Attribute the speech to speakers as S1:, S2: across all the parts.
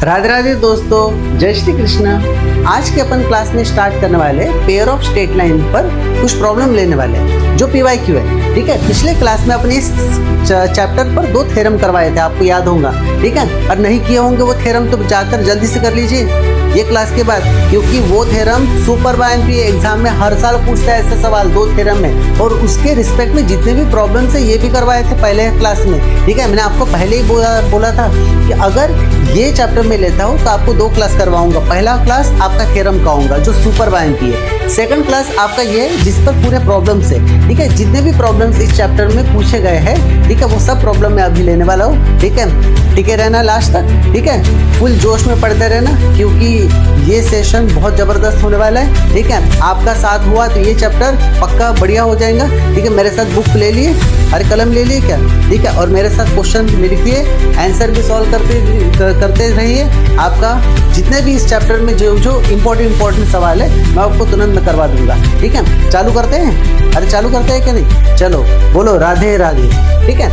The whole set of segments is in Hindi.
S1: राधे राधे दोस्तों, जय श्री कृष्ण। आज के अपन क्लास में स्टार्ट करने वाले पेयर ऑफ स्ट्रेट लाइन पर कुछ प्रॉब्लम लेने वाले हैं जो PYQ है। ठीक है, पिछले क्लास में अपने इस चैप्टर पर 2 थ्योरम करवाए थे, आपको याद होगा। ठीक है, और नहीं किए होंगे वो थ्योरम तो जाकर जल्दी से कर लीजिए ये क्लास के बाद, क्योंकि वो थ्योरम सुपर बायएमपी एग्जाम में हर साल पूछता है ऐसे सवाल 2 थ्योरम में, और उसके रिस्पेक्ट में जितने भी प्रॉब्लम्स है ये भी करवाए थे पहले क्लास में। ठीक है, मैंने आपको पहले ही बोला था कि अगर ये चैप्टर में लेता हूँ तो आपको 2 क्लास करवाऊंगा। पहला क्लास आपका थ्योरम का होगा जो सुपर बायएमपी है, सेकंड क्लास आपका ये है जिस पर पूरे प्रॉब्लम्स है। ठीक है, जितने भी प्रॉब्लम्स इस चैप्टर में पूछे गए हैं, ठीक है, वो सब प्रॉब्लम मैं अभी लेने वाला हूँ। ठीक है, टिके रहना लास्ट तक। ठीक है, फुल जोश में पढ़ते रहना, क्योंकि ये सेशन बहुत ज़बरदस्त होने वाला है। ठीक है, आपका साथ हुआ तो ये चैप्टर पक्का बढ़िया हो जाएगा। ठीक है, मेरे साथ बुक ले लिए, अरे कलम ले लिए क्या? ठीक है, और मेरे साथ क्वेश्चन लिखिए, आंसर भी सॉल्व करते रहिए। आपका जितने भी इस चैप्टर में जो इम्पोर्टेंट सवाल है मैं आपको तुरंत में करवा दूंगा। ठीक है, चालू करते हैं? अरे चालू करते हैं क्या नहीं? चलो बोलो राधे राधे। ठीक है,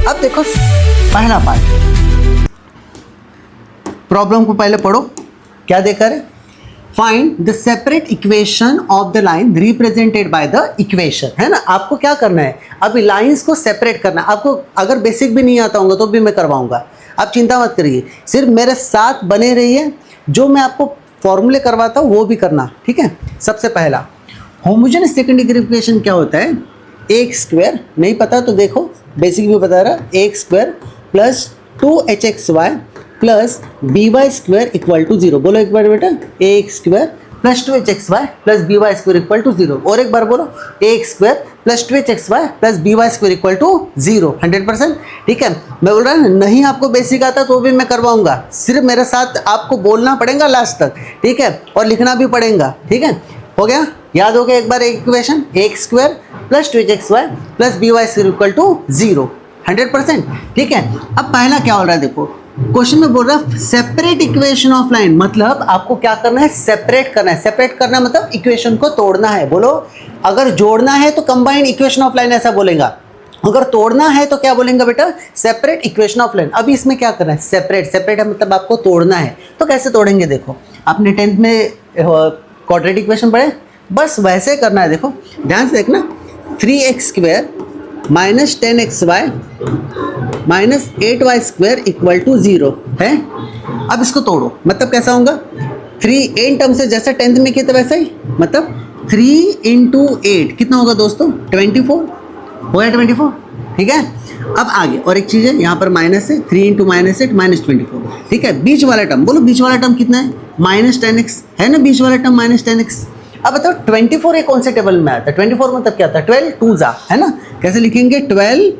S1: अब देखो पहला पार्ट, प्रॉब्लम को पहले पढ़ो। क्या देखा है? Find the separate equation of the line represented by the equation, है ना। आपको क्या करना है, अभी लाइंस को सेपरेट करना। आपको अगर बेसिक भी नहीं आता होगा तो भी मैं करवाऊंगा, आप चिंता मत करिए, सिर्फ मेरे साथ बने रहिए। जो मैं आपको फॉर्मूले करवाता हूँ वो भी करना। ठीक है, सबसे पहला होमोजेनियस सेकंड डिग्री इक्वेशन क्या होता है? x² नहीं पता तो देखो, बेसिक भी बता रहा, x² plus 2hxy plus by² equal to 0। बोलो एक बार बेटा, x² plus 2hxy plus by² equal to 0। और एक बार बोलो, x² plus 2hxy plus by² equal to 0। 100%। ठीक है, मैं बोल रहा हूँ नहीं आपको बेसिक आता तो भी मैं करवाऊंगा, सिर्फ मेरे साथ आपको बोलना पड़ेगा लास्ट तक। ठीक है, और लिखना भी पड़ेगा। ठीक है, हो गया? याद हो गया एक बार equation, x² plus 2hxy plus by² equal to 0। 100%। ठीक है, अब पहला क्या हो रहा है देखो, क्वेश्चन में बोल रहा है सेपरेट इक्वेशन ऑफ लाइन, मतलब आपको क्या करना है? सेपरेट करना है। सेपरेट करना मतलब इक्वेशन को तोड़ना है। बोलो, अगर जोड़ना है तो कंबाइंड इक्वेशन ऑफ लाइन ऐसा बोलेगा, अगर तोड़ना है तो क्या बोलेंगे बेटा? Separate equation of line. अभी इसमें क्या करना है? सेपरेट है मतलब आपको तोड़ना है। तो कैसे तोड़ेंगे देखो, आपने 10th में क्वाड्रेटिक इक्वेशन पढ़े, बस वैसे करना है। देखो ध्यान से देखना, 3x² minus 10xy minus 8y² equal to 0 है। अब इसको तोड़ो, मतलब कैसा होगा? 3 इन टर्म से जैसा 10th में किया था वैसा ही, मतलब 3 इंटू 8 कितना होगा दोस्तों? 24 हो गया, 24। ठीक है, अब आगे और एक चीज़ है, यहाँ पर माइनस है, 3 इंटू -8 -24। ठीक है, बीच वाला टर्म बोलो, बीच वाला टर्म कितना है? -10x है ना, बीच वाला टर्म -10x। अब बताओ 24 ये कौन से टेबल में आता है? 24 मतलब क्या आता है? 12 2 है ना। कैसे लिखेंगे? 12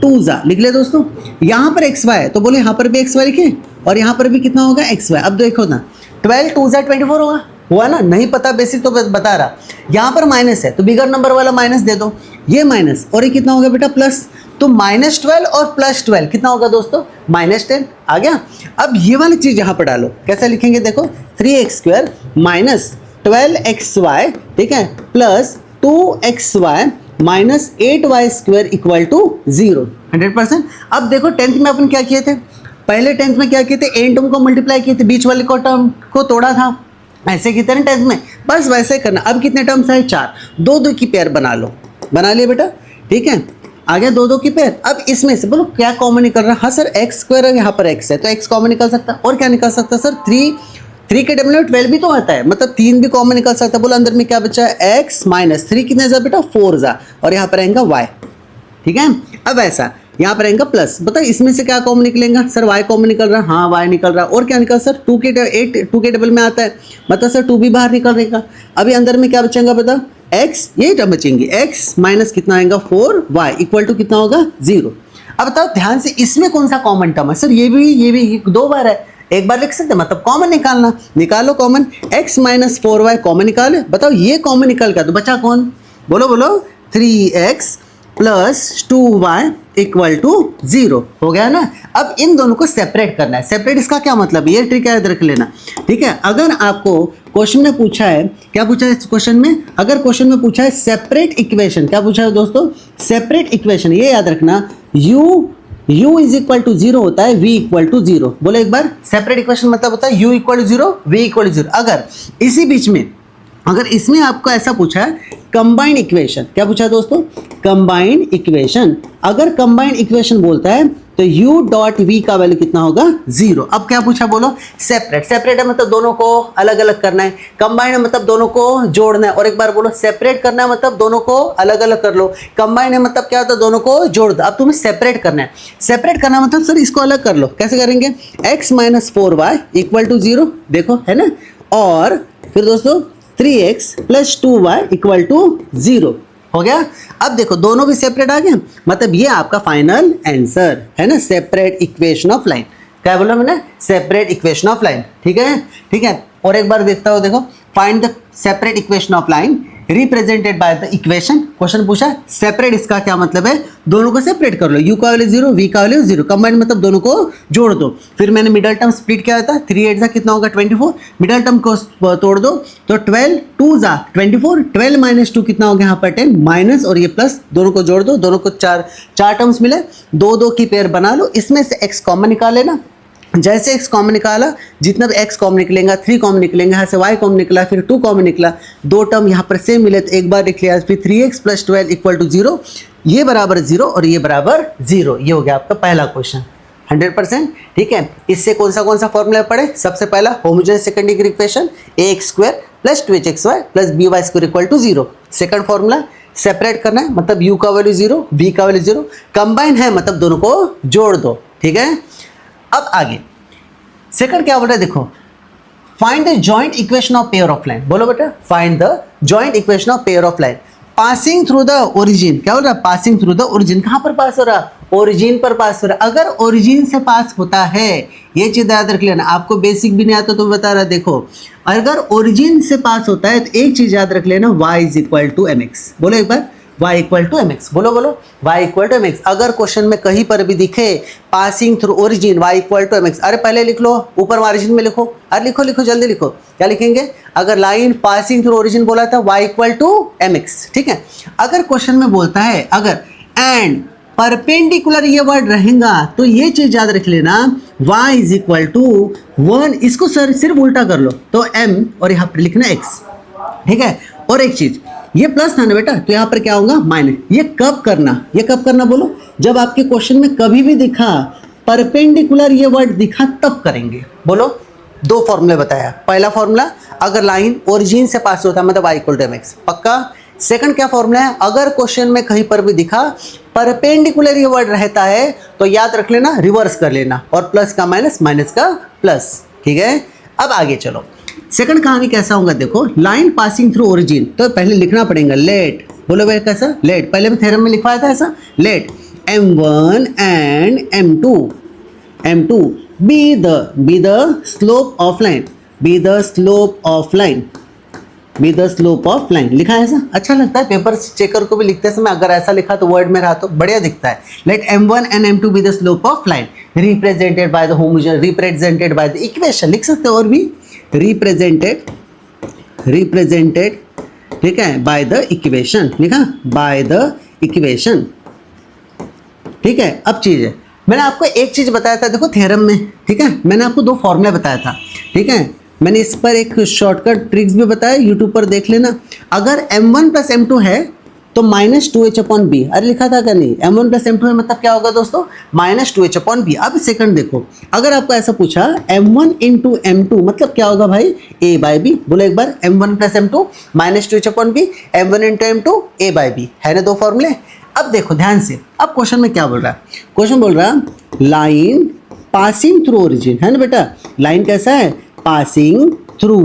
S1: 2 लिख ले दोस्तों। यहाँ पर xy है तो बोले यहाँ पर भी xy लिखे, और यहाँ पर भी कितना होगा? xy। अब देखो ना, 12 2 24 होगा, हुआ ना। नहीं पता बेसिक तो बता रहा। यहाँ पर माइनस है तो बिगर नंबर वाला माइनस दे दो, ये माइनस, और ये कितना होगा बेटा? प्लस। तो -12 और +12 कितना होगा दोस्तों? -10 आ गया। अब ये वाली चीज़ यहाँ पर डालो, कैसे लिखेंगे देखो, 3x² माइनस 12xy, ठीक है, plus 2xy minus 8y² equal to 0। 100%। अब देखो 10th में अपन क्या किए थे? पहले 10th में क्या किए थे? एन टर्म को मल्टीप्लाई किए थे, बीच वाले को टर्म को तोड़ा था, ऐसे किए थे ना 10th में, बस वैसे करना। अब कितने टर्म्स है? 4, 2 की पेयर बना लो, बना लिया बेटा। ठीक है, आ गया 2 की पेयर। अब इसमें से बोलो क्या कॉमन निकल रहा है? हाँ सर x² है, यहाँ पर x है तो x कॉमन निकल सकता है। और क्या निकल सकता है सर? 3 के टेबल में 12 भी तो आता है, मतलब 3 भी कॉमन निकल सकता है। बोलो अंदर में क्या बचा है? x माइनस 3 कितने जा बेटा? 4 जा, और यहाँ पर आएगा y। ठीक है, अब ऐसा यहाँ पर आएगा प्लस। बताओ इसमें से क्या कॉमन निकलेगा? सर y कॉमन निकल रहा है, हाँ y निकल रहा है। और क्या निकल सर? 2 के टेबल में आता है, मतलब सर 2 भी बाहर निकल रहेगा। अभी अंदर में क्या बचेगा बता? x, ये टर्म बचेंगे, x माइनस कितना आएगा? 4y इक्वल टू कितना होगा? 0। अब बताओ ध्यान से, इसमें कौन सा कॉमन टर्म है? सर ये भी 2 बार है, एक बार लिख सकते, मतलब कॉमन निकालना। निकालो common, x minus 4y common निकाले। बताओ ये कॉमन निकल गया तो बचा कौन? बोलो 3x plus 2y equal to 0 हो गया ना। अब इन दोनों को सेपरेट करना है। सेपरेट इसका क्या मतलब? ये ट्रिक याद रख लेना। ठीक है, अगर आपको क्वेश्चन में पूछा है, क्या पूछा है इस क्वेश्चन में? अगर क्वेश्चन में पूछा है सेपरेट इक्वेशन, क्या पूछा है दोस्तों? सेपरेट इक्वेशन, ये याद रखना, u u is equal to 0 होता है v इक्वल टू 0। बोलो एक बार, सेपरेट इक्वेशन मतलब होता है u equal to 0, v equal to 0। अगर इसी बीच में, अगर इसमें आपको ऐसा पूछा है कंबाइंड इक्वेशन, क्या पूछा है दोस्तों? Combined equation. अगर कंबाइंड इक्वेशन बोलता है तो u डॉट v का वैल्यू कितना होगा? 0। अब क्या पूछा बोलो? सेपरेट। सेपरेट है मतलब दोनों को अलग अलग करना है, कंबाइंड है मतलब दोनों को जोड़ना है। और एक बार बोलो, सेपरेट करना है मतलब दोनों को अलग अलग कर लो, कंबाइंड है मतलब क्या होता है? दोनों को जोड़ दो। अब तुम्हें सेपरेट करना है। सेपरेट करना मतलब सर इसको अलग कर लो, कैसे करेंगे? x minus 4y equal to 0, देखो है ना। और फिर दोस्तों 3x plus 2y equal to 0 हो गया। अब देखो दोनों भी सेपरेट आ गए, मतलब ये आपका फाइनल आंसर है ना, सेपरेट इक्वेशन ऑफ लाइन। क्या बोला मैंने? Separate equation of line. ठीक है, ठीक है। और एक बार देखता हो, देखो find the separate equation of line represented by the equation. Question पूछा सेपरेट, इसका क्या मतलब है? दोनों को सेपरेट कर लो, u का वैल्यू 0, v का वैल्यू 0, कंबाइंड मतलब दोनों को जोड़ दो। फिर मैंने मिडल टर्म स्प्लिट किया था, 3 8 जा कितना होगा? 24। मिडल टर्म को तोड़ दो तो 12 2 जा 24, 12 माइनस 2 कितना हो गया यहाँ पर? 10 माइनस और ये प्लस, दोनों को जोड़ दो, दोनों को चार टर्म्स मिले, 2 2 की पेयर बना लो। इसमें से x कॉमन निकाल लेना। जैसे x कॉमन निकाला, जितना भी x कॉमन निकलेगा, 3 कॉमन निकलेंगे, यहाँ से y कॉमन निकला, फिर 2 कॉमन निकला, 2 टर्म यहाँ पर सेम मिले तो एक बार लिख लिया। फिर 3x प्लस 12 इक्वल टू 0, ये बराबर 0 और ये बराबर 0। ये हो गया आपका पहला क्वेश्चन 100%। ठीक है, इससे कौन सा फॉर्मूला पढ़े? सबसे पहला homogeneous second degree equation ax square plus 2hxy plus by square equal to 0। Second formula separate करना है, मतलब u का वैल्यू 0, v का वैल्यू 0, कंबाइन है मतलब दोनों को जोड़ दो। ठीक है, अब आगे सेकंड क्या बोल रहा है? देखो find the joint equation of pair of line. बोलो बेटा, find the joint equation of pair of line passing through the origin. क्या बोल रहा है? Passing through the origin. कहां पर पास हो रहा? ओरिजिन पर पास हो रहा है। अगर ओरिजिन से पास होता है, ये चीज याद रख लेना, आपको बेसिक भी नहीं आता तो बता रहा। देखो अगर ओरिजिन से पास होता है तो एक चीज याद रख लेना, y is equal to mx। बोलो एक बार, y इक्वल टू mx। बोलो बोलो, y इक्वल टू mx। अगर क्वेश्चन में कहीं पर भी दिखे passing through origin y equal to mx, अरे पहले लिख लो, ऊपर मार्जिन में लिखो, अरे लिखो लिखो जल्दी लिखो। क्या लिखेंगे? अगर लाइन पासिंग थ्रू ओरिजिन बोला था y इक्वल टू mx। ठीक है, अगर क्वेश्चन में बोलता है अगर एंड परपेंडिकुलर ये वर्ड रहेगा तो ये चीज याद रख लेना, y इज इक्वल टू 1। इसको सर सिर्फ उल्टा कर लो तो m और यहाँ पर लिखना x। ठीक है, और एक चीज, ये प्लस था ना बेटा, तो यहाँ पर क्या होगा? माइनस। ये कब करना? ये कब करना बोलो? जब आपके क्वेश्चन में कभी भी दिखा परपेंडिकुलर ये वर्ड दिखा तब करेंगे। बोलो, 2 फॉर्मूले बताया। पहला फॉर्मूला, अगर लाइन ओरिजिन से पास होता है मतलब y इक्वल टू mx, पक्का। सेकंड क्या फॉर्मूला है? अगर क्वेश्चन में कहीं पर भी दिखा परपेंडिकुलर ये वर्ड रहता है तो याद रख लेना, रिवर्स कर लेना, और प्लस का माइनस, माइनस का प्लस। ठीक है, अब आगे चलो। सेकंड कहानी कैसा होगा? देखो लाइन पासिंग थ्रू ओरिजिन, तो पहले लिखना पड़ेगा लेट। बोलो भाई कैसा? लेट। पहले मैं थ्योरम में लिखवाया था ऐसा, let m1 and m2 be the slope of line, be the slope of line, be the slope of line। लिखा है ऐसा? अच्छा लगता है, पेपर चेकर को भी लिखते समय अगर ऐसा लिखा तो वर्ड में रहा तो बढ़िया दिखता है। Let m1 and m2 be the slope of line represented by the homogeneous, represented by the equation। लिख सकते हो और भी, represented, ठीक है, बाय द इक्वेशन। लिखा बाय द इक्वेशन। ठीक है, अब चीज है, मैंने आपको एक चीज बताया था, देखो थ्योरम में, ठीक है, मैंने आपको 2 फॉर्मूले बताया था। ठीक है, मैंने इस पर एक शॉर्टकट ट्रिक्स भी बताया, यूट्यूब पर देख लेना। अगर m1 प्लस m2 है तो -2h/b, अरे लिखा था क्या नहीं? m1 प्लस m2 है मतलब क्या होगा दोस्तों? -2h/b। अब सेकंड देखो, अगर आपको ऐसा पूछा m1 इंटू m2 मतलब क्या होगा भाई? a/b। बोलो एक बार, m1 plus m2 -2h/b, m1 into m2 a/b, है ना 2 फॉर्मूले। अब देखो ध्यान से, अब क्वेश्चन में क्या बोल रहा है? क्वेश्चन बोल रहा है लाइन पासिंग थ्रू ओरिजिन, है ना बेटा? लाइन कैसा है? पासिंग थ्रू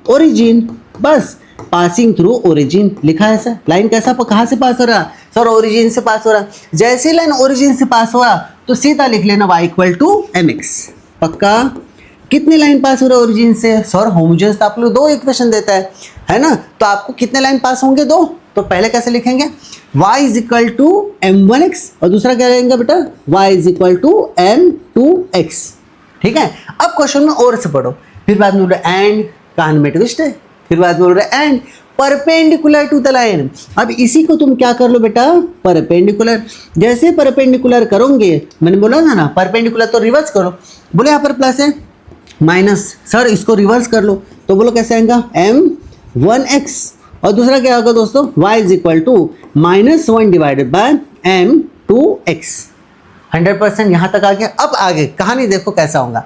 S1: ओरिजिन, बस पासिंग थ्रू ओरिजिन लिखा है सर। लाइन कैसा, कहाँ से पास हो रहा? सर ओरिजिन से पास हो रहा। जैसे लाइन ओरिजिन से पास हो रहा तो सीधा लिख लेना y इक्वल टू mx, पक्का। कितनी लाइन पास हो रहा है ओरिजिन से? सर होमोजेनियस तो आप लोग 2 इक्वेशन देता है ना, तो आपको कितने लाइन पास होंगे? 2। तो पहले कैसे लिखेंगे? y is equal to m1x, और दूसरा क्या रहेगा बेटा? y is equal to m2x। ठीक है, अब क्वेश्चन में और से पढ़ो, फिर बाद में बोल रहे एंड, कहानी में ट्विस्ट है, फिर बाद में बोल रहे and perpendicular to the line. अब इसी को तुम क्या कर लो बेटा, परपेंडिकुलर। जैसे परपेंडिकुलर करोगे, मैंने बोला था ना परपेंडिकुलर तो रिवर्स करो। बोले यहाँ पर प्लस है माइनस, सर इसको रिवर्स कर लो, तो बोलो कैसे आएगा m1x, और दूसरा क्या होगा दोस्तों, y is equal to -1 divided by m2x। 100% यहाँ तक आ गया। अब आगे कहानी देखो कैसा होगा।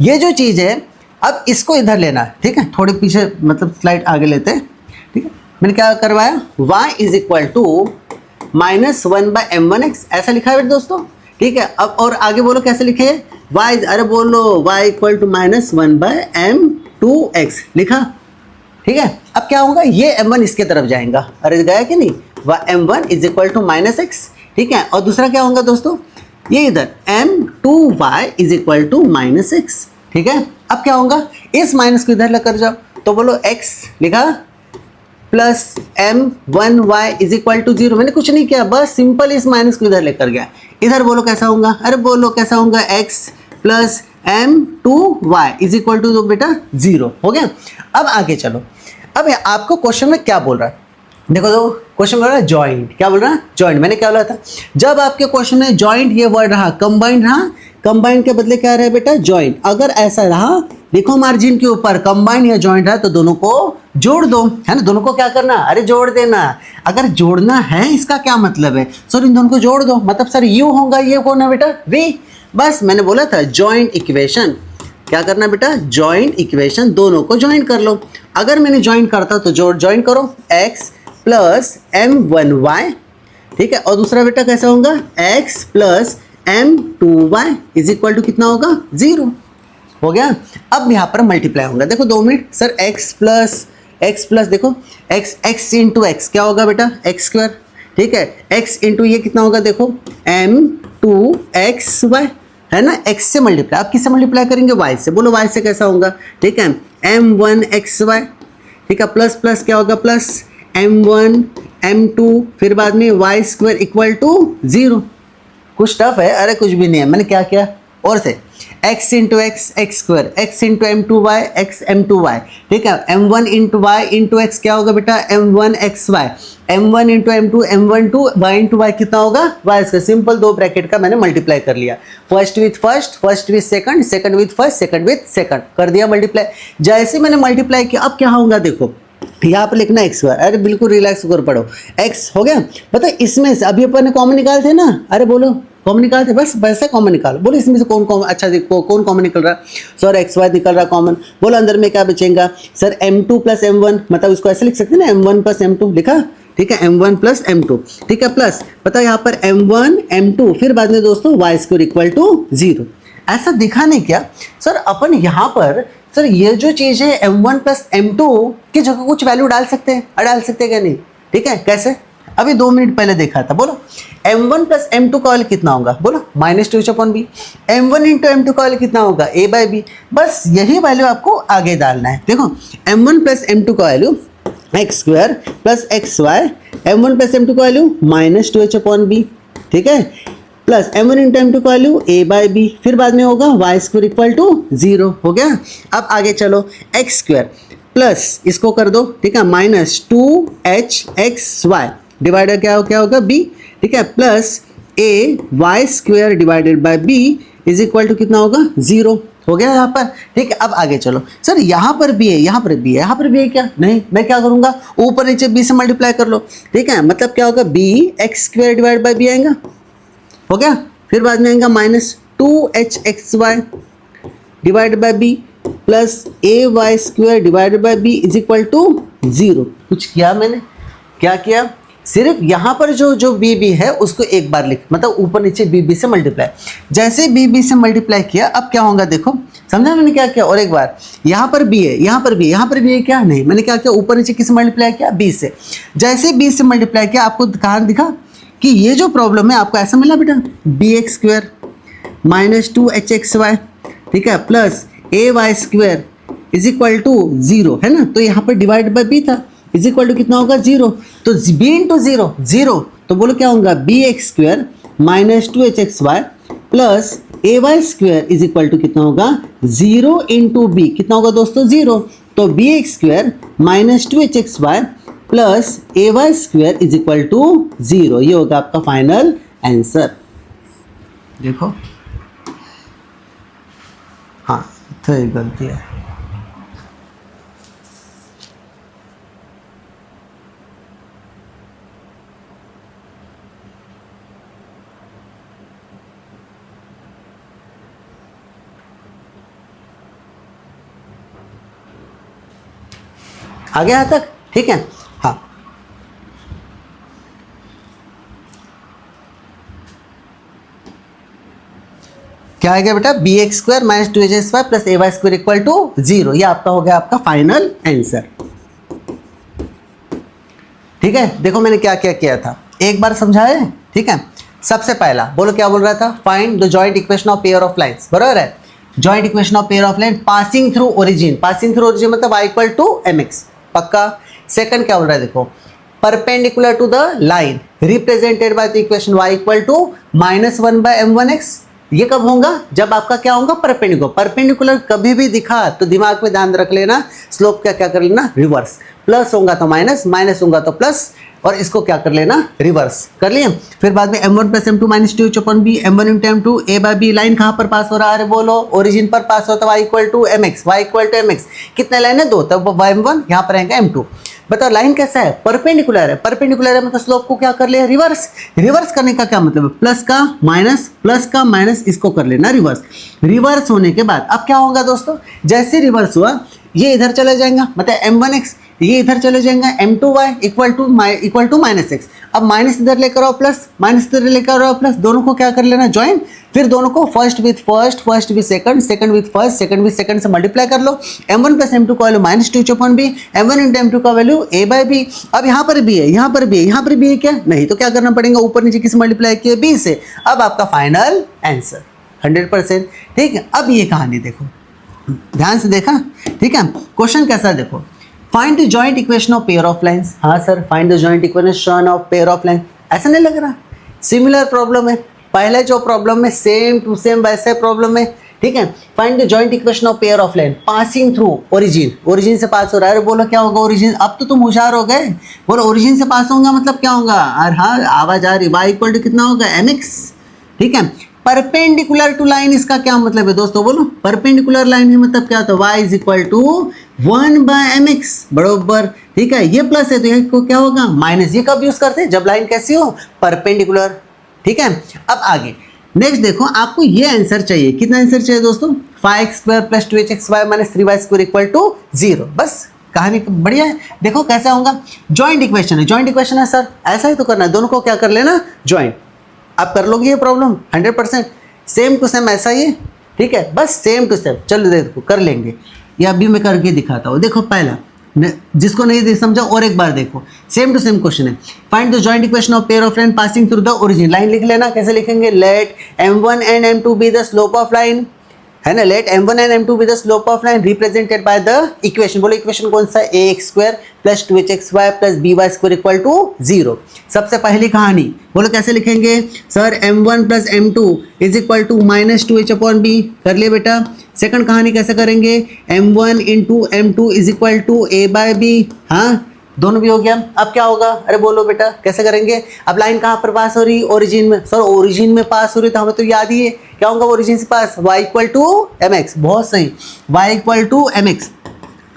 S1: ये जो चीज़ है अब इसको इधर लेना है, ठीक है, थोड़े पीछे मतलब स्लाइड आगे लेते हैं, ठीक है। मैंने क्या करवाया, y is equal to -1 by m1x ऐसा लिखा है बेटा दोस्तों, ठीक है। अब और आगे बोलो कैसे लिखे, y, अरे बोलो y equal to -1 bye m2x लिखा, ठीक है। अब क्या होगा, ये m1 इसके तरफ जाएगा, अरे गया कि नहीं, m1 is equal to -x, ठीक है। और दूसरा क्या होगा दोस्तों, ये इधर m2y is equal to -x, ठीक है। अब क्या होगा, इस माइनस को इधर लेकर जाओ, तो बोलो x लिखा plus m1y is equal to 0। मैंने कुछ नहीं किया, बस सिंपल इस माइनस को इधर लेकर गया। इधर बोलो कैसा होगा, अरे बोलो कैसा होगा, x plus m2y is equal to बेटा 0 हो गया। अब आगे चलो, अब आपको क्वेश्चन में क्या बोल रहा है, देखो तो क्वेश्चन बोल रहा है जॉइंट, क्या बोल रहा है, जॉइंट। मैंने क्या बोला था, जब आपके क्वेश्चन में जॉइंट ये वर्ड रहा, कंबाइंड रहा, कंबाइंड के बदले क्या रहा बेटा, जॉइंट। अगर ऐसा रहा, देखो मार्जिन के ऊपर कंबाइंड या जॉइंट रहा, तो दोनों को जोड़ दो, है ना। दोनों को क्या करना, अरे जोड़ देना। अगर जोड़ना है इसका क्या मतलब है, सर इन दोनों को जोड़ दो, मतलब सर यू होगा, ये कौन है बेटा, वी। बस मैंने बोला था जॉइंट इक्वेशन, क्या करना बेटा, जॉइंट इक्वेशन, दोनों को ज्वाइन कर लो। अगर मैंने ज्वाइन करता तो ज्वाइन करो, x प्लस m1y, ठीक है। और दूसरा बेटा कैसा होगा, x plus m2y is equal to कितना होगा, 0 हो गया। अब यहाँ पर मल्टीप्लाई होगा, देखो 2 मिनट, सर x प्लस देखो x इंटू एक्स क्या होगा बेटा, एक्स स्क्वायर, ठीक है। x इंटू ये कितना होगा, देखो m2xy, है ना, x से मल्टीप्लाई। अब किससे मल्टीप्लाई करेंगे, y से। बोलो y से कैसा होगा, ठीक है, m1xy, ठीक है, प्लस प्लस क्या होगा, प्लस m1 m2, फिर बाद में y स्क्वायर इक्वल टू 0। कुछ टफ है, अरे कुछ भी नहीं है, मैंने क्या किया, और से x into x x square, x into m2y x m2y, ठीक है। m1 into y into x क्या होगा बेटा, m1xy, m1 into m2 m12 y into y कितना होगा, y स्क्वायर। सिंपल 2 ब्रैकेट का मैंने मल्टीप्लाई कर लिया, first with first, first with second, second with first, second with second, कर दिया मल्टीप्लाई। जैसे मैंने मल्टीप्लाई किया, अब क्या होगा, देखो यहाँ पर लिखना x स्क्वायर, अरे बिल्कुल रिलैक्स होकर पढ़ो, x हो गया। पता है इसमें से अभी अपन ने कॉमन निकालते हैं ना, अरे बोलो कॉमन निकालते, बस वैसे कॉमन निकालो। बोलो इसमें से कौन कॉमन, अच्छा देखो कौन कॉमन निकल रहा, सर xy निकल रहा कॉमन। बोलो अंदर में क्या बचेगा, सर m2 प्लस m1, मतलब उसको ऐसे लिख सकते हैं ना, m1 प्लस m2 लिखा, ठीक है, m1 प्लस m2, ठीक है, प्लस पता है यहाँ पर m1 m2, फिर बाद में दोस्तों y स्क्वायर इक्वल टू 0। ऐसा दिखा नहीं क्या, सर अपन यहाँ पर, सर ये जो चीज़ है m1 प्लस m2 की जगह कुछ वैल्यू डाल सकते हैं, डाल सकते हैं क्या नहीं, ठीक है, कैसे, अभी 2 मिनट पहले देखा था। बोलो m1 प्लस m2 का वैल्यू कितना होगा, बोलो -2h/b। m1 इंटू m2 का वैल्यू कितना होगा, a/b। बस यही वैल्यू आपको आगे डालना है। देखो m1 प्लस m2 का value x square plus xy, m1 plus m2 का वैल्यू -2h/b, ठीक है, प्लस m1 इंटू m2 का वैल्यू a/b, फिर बाद में होगा y स्क्वायर इक्वल टू 0 हो गया। अब आगे चलो, एक्स स्क्वायर प्लस इसको कर दो, ठीक है, -2hxy डिवाइडर क्या होगा b, ठीक है, plus a y square divided by b is equal to कितना होगा, 0 हो गया यहाँ पर, ठीक है। अब आगे चलो, सर यहाँ पर भी है, यहाँ पर भी है, यहाँ पर भी है क्या, नहीं, मैं क्या करूँगा, ऊपर नीचे b से मल्टीप्लाई कर लो, ठीक है, मतलब क्या होगा, b x square divide by b आएगा, हो गया। फिर बाद में आएगा -2hxy divide by b plus ay square divide by b is equal to 0। कुछ किया मैंने, क्या किया, सिर्फ यहाँ पर जो b है उसको एक बार लिख, मतलब ऊपर नीचे b से मल्टीप्लाई। जैसे b से मल्टीप्लाई किया, अब क्या होगा, देखो समझा मैंने क्या किया, और एक बार यहाँ पर b है, यहाँ पर b है क्या, नहीं, मैंने क्या किया, ऊपर नीचे किससे मल्टीप्लाई किया, b से। जैसे b से मल्टीप्लाई किया, आपको कहाँ दिखा कि ये जो प्रॉब्लम है आपको ऐसा मिला बेटा, bx स्क्वायर -2hxy, ठीक है, plus ay square is equal to 0, है ना। तो यहाँ पर डिवाइड बाय b था, इज इक्वल टू कितना होगा, 0। तो b इंटू 0, तो बोलो क्या होगा, bx square -2hxy plus ay square is equal to कितना होगा, 0 इंटू b, कितना होगा दोस्तों, 0। तो bx square -2hxy plus A Y square is equal to 0। ये होगा आपका फाइनल आंसर। देखो हाँ तो ये गलती है। आ गया यहाँ तक? ठीक है। हाँ क्या आएगा बेटा? B X square minus 2ac square plus A Y square equal to 0। ये आपका हो गया आपका फाइनल आंसर। ठीक है, देखो मैंने क्या क्या किया था, एक बार समझाया है। ठीक है, सबसे पहला बोलो क्या बोल रहा था? Find the joint equation of pair of lines. बराबर है, joint equation of pair of line passing through origin. Passing through origin मतलब y इक्वल टू mx, पक्का। सेकंड क्या बोल रहा है देखो, perpendicular to the line represented by the equation y equal to -1/m1x। ये कब होगा? जब आपका क्या होगा? परपेंडिकुलर। परपेंडिकुलर कभी भी दिखा तो दिमाग में ध्यान रख लेना, स्लोप का क्या कर लेना? रिवर्स। प्लस होगा तो माइनस, माइनस होगा तो प्लस, और इसको क्या कर लेना? रिवर्स कर लिए। फिर बाद में m1 plus m2 minus 2h/b, m1 into m2 a bye b। लाइन कहाँ पर पास हो रहा है? अरे बोलो, ओरिजिन पर पास होता है y equal to mx। y equal to mx कितने लाइन है? 2, तब m1 यहाँ पर रहेगा m2। बताओ लाइन कैसा है? परपेंडिकुलर है। परपेंडिकुलर है मतलब स्लोप को क्या कर लिया? रिवर्स। रिवर्स करने का क्या मतलब है? प्लस का माइनस, प्लस का माइनस, इसको कर लेना रिवर्स। रिवर्स होने के बाद अब क्या होगा दोस्तों? जैसे रिवर्स हुआ ये इधर चले जाएगा, मतलब m1x, ये इधर चले जाएंगे m2y equal to minus X. अब माइनस इधर लेकर आओ प्लस, माइनस इधर लेकर आओ प्लस, दोनों को क्या कर लेना? ज्वाइन। फिर दोनों को first with first, first with second, second with first, second with second से मल्टीप्लाई कर लो। m1 प्लस m2 का value -2h/b, m1 into m2 का वैल्यू a बाय b। अब यहाँ पर भी है, यहाँ पर भी है, यहाँ पर भी है क्या? नहीं, तो क्या करना पड़ेगा? ऊपर नीचे किस मल्टीप्लाई किया? b से। अब आपका फाइनल आंसर 100%। ठीक है, अब ये कहानी देखो, ध्यान से देखा। ठीक है, क्वेश्चन कैसा है देखो, find the joint equation of pair of lines. हाँ sir, find the joint equation of pair of line. ऐसा नहीं लग रहा? सिमिलर प्रॉब्लम है, पहले जो प्रॉब्लम में सेम टू सेम वैसे प्रॉब्लम है। ठीक है, find the joint equation of pair of line passing through origin. Origin से पास हो रहा है। अरे बोलो क्या होगा ओरिजिन? अब तो तुम होशियार हो गए। बोलो ओरिजिन से पास होगा मतलब क्या होगा? और हाँ आवाज आ रही, y इक्वल टू कितना होगा? mx। ठीक है, परपेंडिकुलर टू लाइन, इसका क्या मतलब है दोस्तों? बोलो परपेंडिकुलर लाइन है मतलब क्या होता है? y is equal to 1/mx बरोबर। ठीक है, ये प्लस है तो ये क्या होगा? माइनस। ये कब यूज करते हैं? जब लाइन कैसी हो? परपेंडिकुलर। ठीक है, अब आगे नेक्स्ट देखो, आपको ये आंसर चाहिए। कितना आंसर चाहिए दोस्तों? 5x square plus 2hxy minus 3y square equal to 0। बस कहानी बढ़िया है। देखो कैसा होगा? जॉइंट इक्वेशन है, जॉइंट इक्वेशन है सर, ऐसा ही तो करना है, दोनों को क्या कर लेना? ज्वाइंट। आप कर लोगे ये प्रॉब्लम 100%, सेम टू सेम ऐसा ही है। ठीक है, बस सेम टू सेम। चलो देखो कर लेंगे, ये अभी मैं करके दिखाता हूँ। देखो पहला, जिसको नहीं समझा और एक बार देखो, सेम टू सेम क्वेश्चन है। Find the joint equation of pair of line passing through the origin. Line लिख लेना, कैसे लिखेंगे? Let m1 and m2 be the slope of line, है ना। Let m1 and m2 be the slope of line represented by the equation. बोलो इक्वेशन कौन सा? ax square plus 2hxy plus by square equal to 0। सबसे पहली कहानी बोलो कैसे लिखेंगे? Sir m1 plus m2 is equal to -2h/b। कर लिए बेटा। सेकंड कहानी कैसे करेंगे? m1 into m2 is equal to a bye b। हाँ, दोनों भी हो गया। अब क्या होगा? अरे बोलो बेटा कैसे करेंगे? अब लाइन कहाँ पर पास हो रही? ओरिजिन में। सर ओरिजिन में पास हो रही तो हमें तो याद ही है, क्या होगा ओरिजिन से पास? y equal to mx। बहुत सही, y इक्वल टू mx।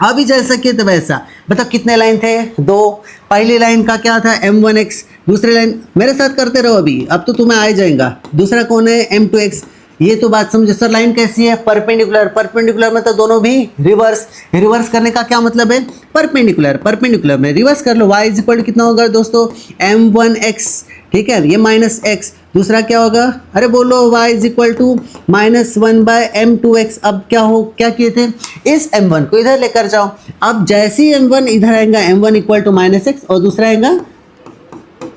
S1: अभी जैसा कि तो वैसा। बताओ कितने लाइन थे? 2। पहली लाइन का क्या था? m1x। दूसरी लाइन मेरे साथ करते रहो अभी, अब तो तुम्हें आ जाएगा। दूसरा कौन है? m2x। ये तो बात समझो। सर लाइन कैसी है? परपेंडिकुलर। परपेंडिकुलर मतलब दोनों भी रिवर्स। रिवर्स करने का क्या मतलब है? परपेंडिकुलर। परपेंडिकुलर में रिवर्स कर लो। y इज इक्वल कितना होगा दोस्तों? m1x। ठीक है, ये माइनस x। दूसरा क्या होगा? अरे बोलो y is equal to -1/m2x। अब क्या किए थे? इस m1 को इधर लेकर जाओ। अब जैसे ही m1 इधर आएगा, m1 इक्वल टू -x और दूसरा आएगा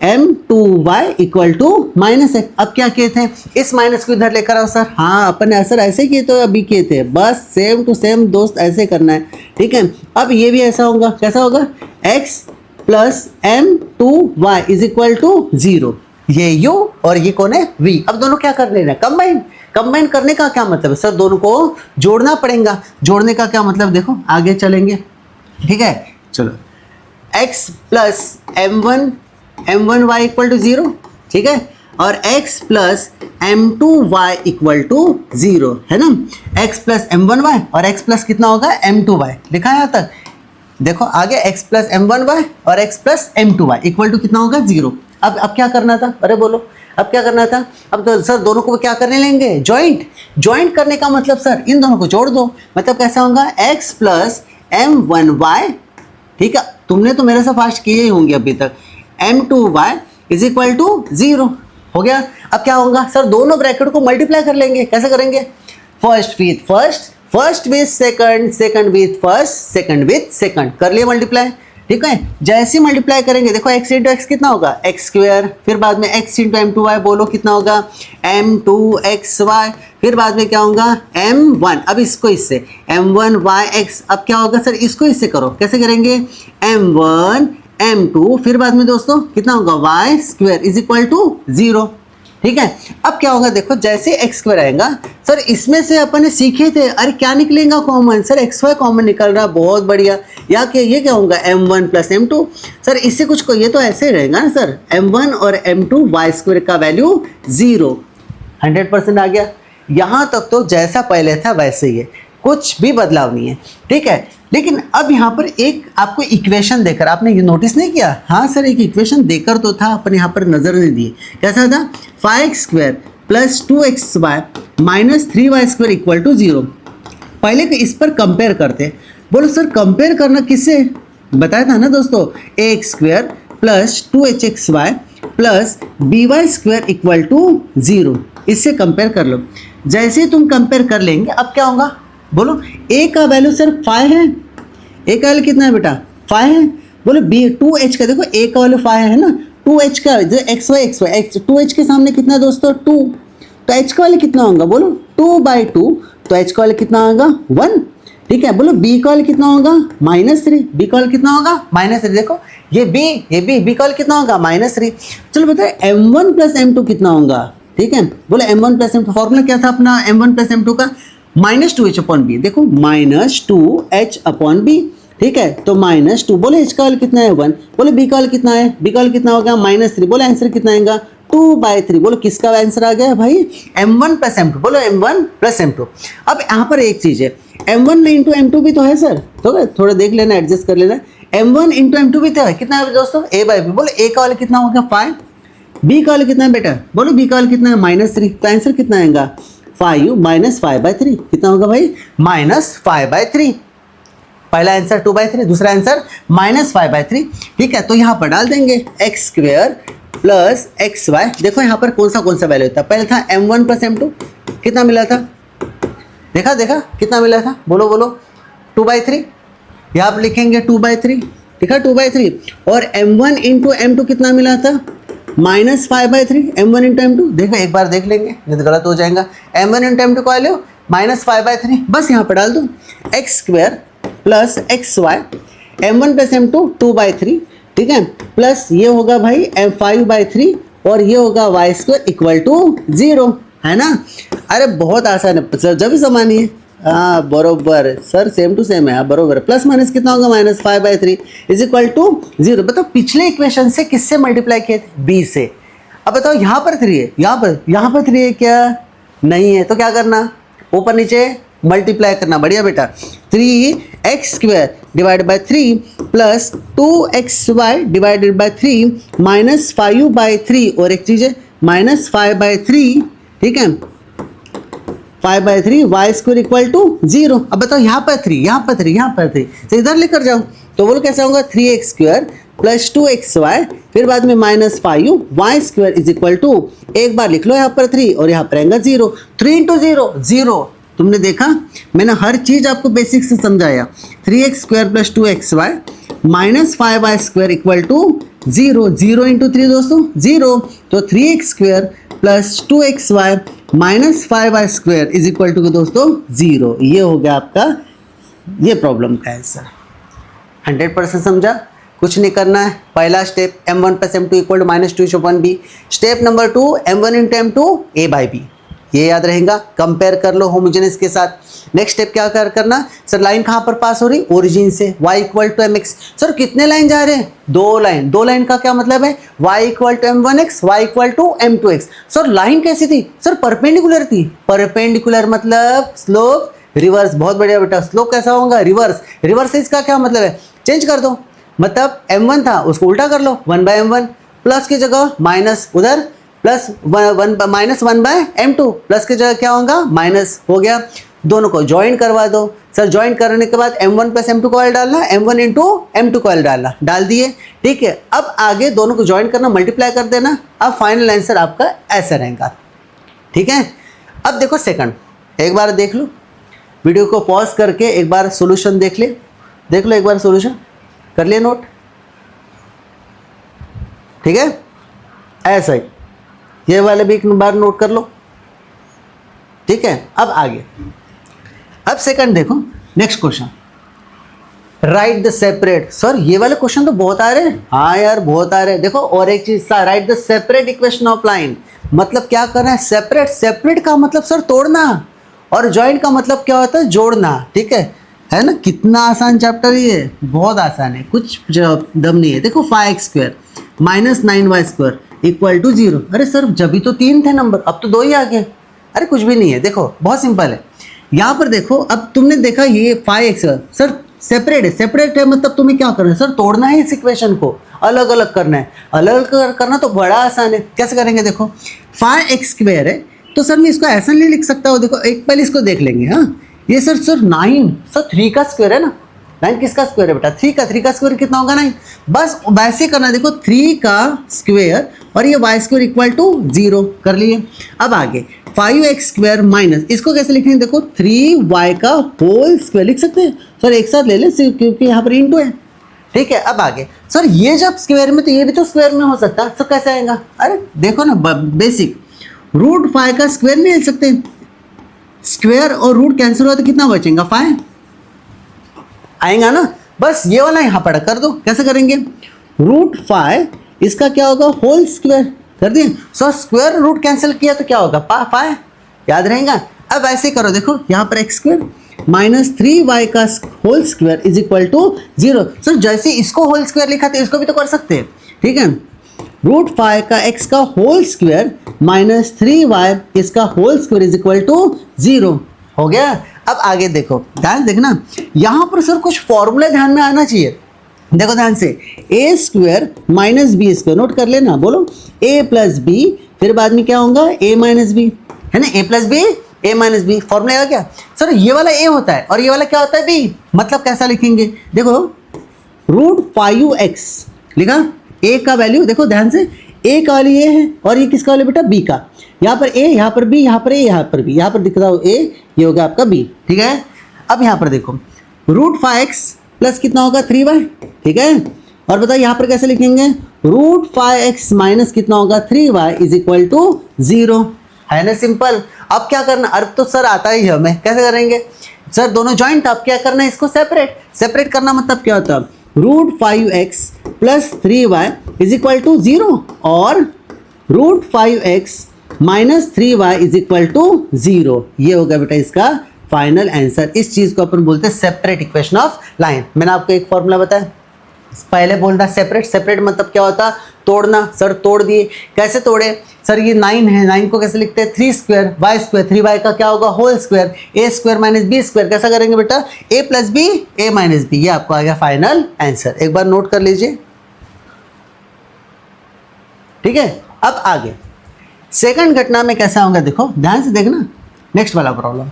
S1: m2y इक्वल टू -x। अब क्या किए थे? इस माइनस को इधर लेकर आओ सर। हाँ, अपन ने सर ऐसे किए तो अभी किए थे, बस सेम टू सेम दोस्त ऐसे करना है। ठीक है, अब ये भी ऐसा होगा। कैसा होगा? x plus m2y is equal to 0। ये u और ये कौन है? v। अब दोनों क्या कर लेना? कंबाइन। कंबाइन करने का क्या मतलब है? सर दोनों को जोड़ना पड़ेगा। जोड़ने का क्या मतलब? देखो आगे चलेंगे। ठीक है, चलो x plus m1y equal to 0, ठीक है, और x plus m2y equal to 0, है ना। x प्लस m1y और x प्लस कितना होगा m2y, लिखा है यहाँ तक। देखो आगे x प्लस m1y और x plus m2y equal to कितना होगा 0। अब क्या करना था, अरे बोलो अब क्या करना था। अब तो सर दोनों को क्या करने लेंगे, ज्वाइंट करने का मतलब सर इन दोनों को जोड़ दो, मतलब कैसा होगा x प्लस m1y, ठीक है, तुमने तो मेरे से फास्ट किए ही होंगे अभी तक, m2y इज इक्वल टू 0 हो गया। अब क्या होगा सर, दोनों ब्रैकेट को मल्टीप्लाई कर लेंगे, कैसे करेंगे, first with first, first with second, second with first, second with second, कर लिए मल्टीप्लाई, ठीक है। जैसे मल्टीप्लाई करेंगे देखो x इंटू एक्स कितना होगा एक्स स्क्वायर, फिर बाद में x इंटू m2y बोलो कितना होगा m2xy, फिर बाद में क्या होगा m1, अब इसको इससे m1yx, अब क्या होगा सर इसको इससे करो, कैसे करेंगे m1 m2, फिर बाद में दोस्तों कितना होगा y square is equal to 0, ठीक है। अब क्या होगा देखो, जैसे एक्स स्क्वायर आएगा सर, इसमें से अपन ने सीखे थे, अरे क्या निकलेगा common, sir X Y common निकल रहा, बहुत बढ़िया। या क्या ये क्या होगा m1 प्लस m2, सर इससे कुछ को ये तो ऐसे ही रहेगा ना सर, m1 और m2 वाई स्क्वायर का वैल्यू 0, 100% आ गया। यहाँ तक तो जैसा पहले था वैसे ही है, कुछ भी बदलाव नहीं है, ठीक है। लेकिन अब यहाँ पर एक आपको इक्वेशन देकर, आपने ये नोटिस नहीं किया, हाँ सर एक इक्वेशन देकर तो था, अपन यहाँ पर नज़र नहीं दिए, कैसा था 5x square plus 2xy minus 3y square equal to 0। पहले तो इस पर कंपेयर करते, बोलो सर कंपेयर करना किससे, बताया था ना दोस्तों, ax square plus 2hxy plus by square equal to 0, इससे कंपेयर कर लो। जैसे तुम कंपेयर कर लेंगे अब क्या होगा, बोलो a का वैल्यू सर 5 है, a का वैल्यू कितना है बेटा 5 है, बोलो b 2h का देखो a का वैल्यू 5 है ना, 2h का जो xy 2h के सामने कितना है दोस्तों 2, तो h का वैल्यू कितना होगा बोलो 2/2, तो h का वैल्यू कितना होगा 1, ठीक है। बोलो b का वैल्यू कितना होगा -3, b का वैल्यू कितना होगा -3, देखो ये b का वैल्यू कितना होगा -3। चलो बताए m1 प्लस m2 कितना होगा, ठीक है। बोलो m1 प्लस m2 फॉर्मूला क्या था अपना m1 प्लस m2 का -2h अपॉन बी, देखो -2h अपॉन बी, ठीक है। तो -2 बोले h का वैल्यू कितना है 1, बोले b का वैल्यू कितना है, b का वैल्यू कितना होगा -3, बोले आंसर कितना आएगा 2/3, बोलो किसका आंसर आ गया भाई m1 प्लस m2, बोलो m1 प्लस m2। अब यहाँ पर एक चीज़ है, m1 इंटू m2 भी तो है सर, तो थोड़ा देख लेना, एडजस्ट कर लेना, m1 इंटू m2 भी तो है, कितना है दोस्तों a/b, बोलो a का वैल्यू कितना होगा 5, b का वैल्यू कितना है बेटा, बोलो b का वैल्यू कितना है -3, तो आंसर कितना आएगा 5 माइनस 5/3, कितना होगा भाई -5/3। पहला आंसर 2/3, दूसरा आंसर -5/3, ठीक है। तो यहाँ पर डाल देंगे x स्क्वायर प्लस xy, देखो यहाँ पर कौन सा वैल्यू था, पहले था m1 प्लस m2, कितना मिला था, देखा कितना मिला था, बोलो 2/3, यहाँ पर लिखेंगे 2/3, ठीक है 2/3, और m1 इंटू m2 कितना मिला था -5/3, m1 इंटू m2, देखो एक बार देख लेंगे नहीं तो गलत हो जाएगा, m1 इंटू m2 का वैल्यू -5/3, बस यहाँ पर डाल दो x square plus xy, m1 plus m2 2/3, ठीक है, प्लस ये होगा भाई 5/3 और ये होगा y स्क्वायर इक्वल टू 0, है ना। अरे बहुत आसान है सर, जब भी समान ही है, हाँ बरोबर सर, सेम टू सेम है, हाँ बरोबर, प्लस माइनस कितना होगा -5/3 इज इक्वल टू 0। बताओ पिछले इक्वेशन से किससे मल्टीप्लाई किए थे, b से। अब बताओ यहाँ पर 3 है, यहाँ पर 3 है क्या, नहीं है, तो क्या करना, ऊपर नीचे मल्टीप्लाई करना, बढ़िया बेटा, 3x square divide bye 3 plus 2xy divided by 3 minus 5/3, और एक चीज़ है -5/3, ठीक है, 5/3 y स्क्वायर इक्वल टू 0। अब बताओ यहाँ पर 3 तो इधर लेकर जाओ, तो बोलो कैसा होगा 3x स्क्वायर प्लस 2xy, फिर बाद में -5y square is equal to, एक बार लिख लो यहाँ पर 3 और यहाँ पर आएगा 0, 3 इंटू 0। तुमने देखा मैंने हर चीज़ आपको बेसिक से समझाया, 3x square plus 2xy minus 5y square equal to 0 into 3 दोस्तों 0, तो 3x square plus 2xy minus 5y square is equal to दोस्तों 0। ये हो गया आपका ये प्रॉब्लम का आंसर। 100% समझा, कुछ नहीं करना है। पहला step m1 plus m2 equal to -2h/b। Step number 2 m1 into m2 a/b। ये याद रहेगा, कंपेयर कर लो होमोजेनियस के साथ। नेक्स्ट स्टेप क्या करना सर, लाइन कहाँ पर पास हो रही, ओरिजिन से, y equal to mx। Sir कितने लाइन जा रहे हैं, दो लाइन। दो लाइन का क्या मतलब है, y equal to m1x, y equal to m2x। Sir line कैसी थी, सर परपेंडिकुलर थी। परपेंडिकुलर मतलब स्लोप रिवर्स। बहुत बढ़िया बेटा, स्लोप कैसा होगा, रिवर्स। रिवर्स इसका क्या मतलब है, चेंज कर दो, मतलब m1 था उसको उल्टा कर लो, 1/m1, प्लस की जगह माइनस, उधर प्लस माइनस 1/m2, प्लस की जगह क्या होगा, माइनस हो गया। दोनों को ज्वाइन करवा दो। सर ज्वाइन करने के बाद m1 प्लस m2 को डालना, m1 इंटू m2 को डालना, डाल दिए, ठीक है। अब आगे दोनों को ज्वाइन करना, मल्टीप्लाई कर देना। अब फाइनल आंसर आपका ऐसा रहेगा, ठीक है। अब देखो सेकंड, एक बार देख लो, वीडियो को पॉज करके एक बार सॉल्यूशन देख लो एक बार सॉल्यूशन कर लिए नोट, ठीक है। ऐसा ही ये वाले भी एक बार नोट कर लो, ठीक है। अब आगे, अब सेकंड देखो, next question, right the separate. Sir ये वाले क्वेश्चन तो बहुत आ रहे हैं, हाँ यार बहुत आ रहे हैं। देखो और एक चीज, right the separate equation of line, मतलब क्या करना है, सेपरेट। सेपरेट का मतलब सर तोड़ना, और ज्वाइंट का मतलब क्या होता है, जोड़ना, ठीक है ना। कितना आसान चैप्टर ये, बहुत आसान है, कुछ दम नहीं है। देखो 5x² minus 9y² equal to 0। अरे सर जब तो 3 थे नंबर, अब तो 2 ही आ गए। अरे कुछ भी नहीं है, देखो बहुत सिंपल है। यहाँ पर देखो, अब तुमने देखा ये 5x सर सेपरेट है। सेपरेट है मतलब तुम्हें क्या करना है सर, तोड़ना है इस इक्वेशन को, अलग अलग करना है। अलग अलग करना तो बड़ा आसान है, कैसे करेंगे, देखो 5x² है तो सर मैं इसको ऐसा नहीं लिख सकता हूँ। देखो एक पहले इसको देख लेंगे, हाँ ये सर 9 सर 3 का स्क्वायर है ना, 9 किसका स्क्वायर है बेटा, 3 का स्क्वायर कितना होगा 9। बस वैसे करना, देखो 3 का स्क्वायर और ये y² इक्वल टू 0 कर लिए। अब आगे 5x² माइनस, इसको कैसे लिखेंगे, देखो 3y का होल स्क्वायर लिख सकते हैं सर, एक साथ ले लें क्योंकि यहाँ पर इंटू है, ठीक है। अब आगे सर ये जब स्क्वायर में तो ये भी तो स्क्वायर में हो सकता है, सर कैसे आएगा, अरे देखो ना बेसिक, √5 का स्क्वायर नहीं ले सकते, स्क्वायर और रूट कैंसिल हुआ तो कितना बचेगा, 5 आएगा ना। बस ये वाला यहाँ पर कर दो, कैसे करेंगे, √5 इसका क्या होगा, होल स्क्वायर कर दिए। सो स्क्वायर रूट कैंसिल किया तो क्या होगा, 5 याद रहेगा। अब ऐसे करो, देखो यहाँ पर x² माइनस 3y का whole square is equal to 0। Sir जैसे इसको होल स्क्वायर लिखा था इसको भी तो कर सकते हैं, ठीक है। √5 का x का होल स्क्वायर माइनस 3y इसका whole square is equal to 0 हो गया। अब आगे देखो, ध्यान देखना, यहाँ पर सर कुछ फॉर्मूला ध्यान में आना चाहिए। देखो ध्यान से, a² माइनस b², नोट कर लेना, बोलो a प्लस b, फिर बाद में क्या होगा a माइनस b, है ना, a plus b a minus b, formula क्या सर, ये वाला a होता है और ये वाला क्या होता है b, मतलब कैसा लिखेंगे, देखो √5x लिखा, a का वैल्यू देखो ध्यान से, a का वैल्यू ये है और ये किसका वैल्यू बेटा, b का, यहाँ पर a, यहाँ पर b, यहाँ पर a, यहाँ पर b, यहाँ पर दिख रहा हो a, ये होगा आपका b, ठीक है। अब यहाँ पर देखो √5x प्लस कितना होगा 3y, ठीक है। और बताओ यहाँ पर कैसे लिखेंगे, √5x माइनस कितना होगा 3y इज इक्वल टू 0, है ना, सिंपल। अब क्या करना, अर्थ तो सर आता ही है हमें, कैसे करेंगे सर, दोनों जॉइंट। अब क्या करना है, इसको सेपरेट करना, मतलब क्या होता है, √5x plus 3y is equal to 0 और √5x minus 3y is equal to 0, ये होगा बेटा इसका फाइनल आंसर। इस चीज को अपन बोलते हैं सेपरेट इक्वेशन ऑफ लाइन। मैंने आपको एक फॉर्मूला बताया, पहले बोलना सेपरेट मतलब क्या होता, तोड़ना। सर तोड़ दिए, कैसे तोड़े सर, ये 9 है, 9 को कैसे लिखते हैं, 3² y², 3y का क्या होगा whole square, a² minus b², कैसा करेंगे बेटा, a plus b a minus b, ये आपको आ गया फाइनल आंसर। एक बार नोट कर लीजिए, ठीक है। अब आगे सेकंड घटना में कैसा होगा, देखो ध्यान से देखना, नेक्स्ट वाला प्रॉब्लम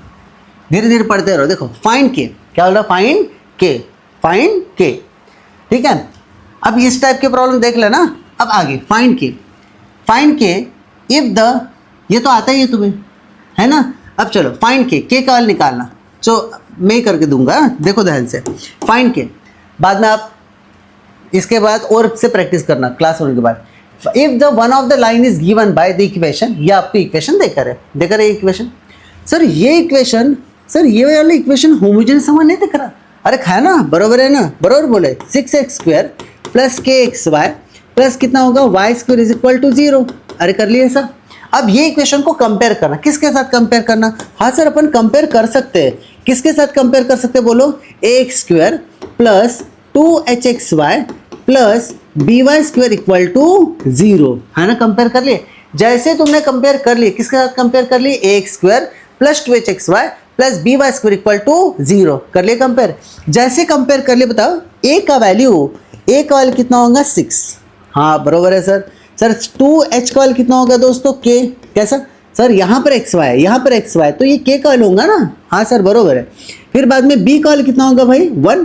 S1: धीरे धीरे पढ़ते रहो। देखो फाइंड के, क्या बोला, फाइंड के, ठीक है। अब इस टाइप के प्रॉब्लम देख लेना। अब आगे फाइंड के इफ द, ये तो आता ही है तुम्हें, है ना। अब चलो फाइंड के का हल निकालना, तो मैं करके दूंगा, देखो ध्यान से। फाइंड के बाद में आप इसके बाद और से प्रैक्टिस करना क्लास होने के बाद। If the one of the line is given by the equation, ये आपको इक्वेशन देकर है इक्वेशन। सर ये इक्वेशन, सर ये वाला इक्वेशन होमोजेनियस हमें नहीं दिख रहा, अरे है ना, बराबर है ना, बराबर बोले, 6x² प्लस kxy प्लस कितना होगा y² इज इक्वल टू 0, अरे कर लिए सर। अब ये इक्वेशन को कंपेयर करना, किसके साथ कंपेयर करना? हाँ सर अपन कंपेयर कर सकते हैं, किसके साथ कंपेयर कर सकते हैं बोलो? ax square plus 2hxy plus by square equal to 0, है ना? कंपेयर कर लिए। जैसे तुमने कंपेयर कर लिए, किसके साथ कंपेयर कर लिए? ax square plus 2hxy plus by square equal to 0 कर लिए कंपेयर। जैसे कंपेयर कर लिए बताओ a का वैल्यू कितना होगा? 6। हाँ बरोबर है सर। सर 2h का वैल्यू कितना होगा दोस्तों? k। कैसा सर? यहाँ पर xy है, यहाँ पर xy, तो ये k का वैल्यू होगा ना? हाँ सर बरोबर है। फिर बाद में b का वैल्यू कितना होगा भाई? 1।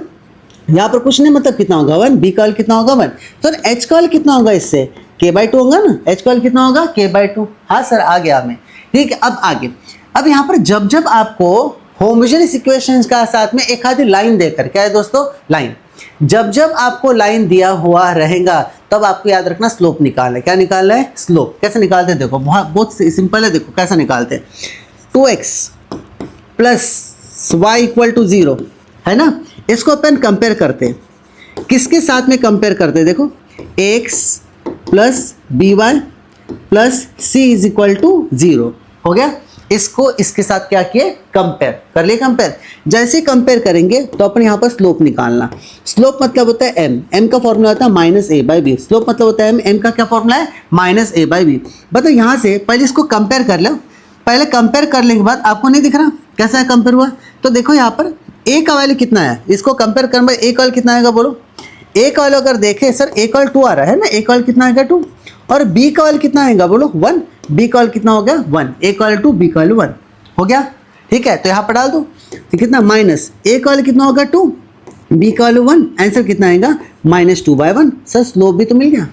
S1: यहाँ पर कुछ नहीं, मतलब कितना होगा? 1। b का वैल्यू कितना होगा? 1। सर h का वैल्यू कितना होगा इससे? k/2 होगा ना? h का वैल्यू कितना होगा? k/2। हाँ सर आ गया हमें। ठीक है, अब आगे। अब यहाँ पर जब जब आपको होमोजेनियस इक्वेशंस का साथ में एक आधी लाइन देकर, क्या है दोस्तों? लाइन। जब जब आपको लाइन दिया हुआ रहेगा तब आपको याद रखना स्लोप निकालना है। क्या निकालना है? स्लोप। कैसे निकालते हैं देखो, बहुत सिंपल है, देखो कैसे निकालते हैं। 2x plus y equal to 0, है ना? इसको अपन कंपेयर करते हैं, किसके साथ में कंपेयर करते हैं? देखो x plus by plus c is equal to 0 हो गया। इसको इसके साथ क्या किए? कंपेयर कर लिए। कंपेयर जैसे कंपेयर करेंगे तो अपन यहाँ पर स्लोप निकालना। स्लोप मतलब होता है m का फॉर्मूला होता है -a/b। स्लोप मतलब होता है m का क्या फॉर्मूला है? -a/b। बताओ यहाँ से पहले इसको कंपेयर कर लो। पहले कंपेयर करने के बाद आपको नहीं दिख रहा कैसा कंपेयर हुआ? तो देखो यहाँ पर a का वैल्यू कितना है, इसको कंपेयर करने में a का वैल्यू कितना आएगा बोलो? a का वैल्यू अगर देखें सर a का वैल्यू 2 आ रहा है ना, a का वैल्यू कितना आएगा? 2। और b का वैल्यू कितना आएगा बोलो? 1। b का वैल्यू कितना हो गया? 1। a का वैल्यू 2, b का वैल्यू 1 हो गया। ठीक है, तो यहाँ पर डाल दो। तो कितना? माइनस a का वैल्यू कितना होगा? 2, b का वैल्यू 1। आंसर कितना आएगा? -2/1। सर स्लोप भी तो मिल गया,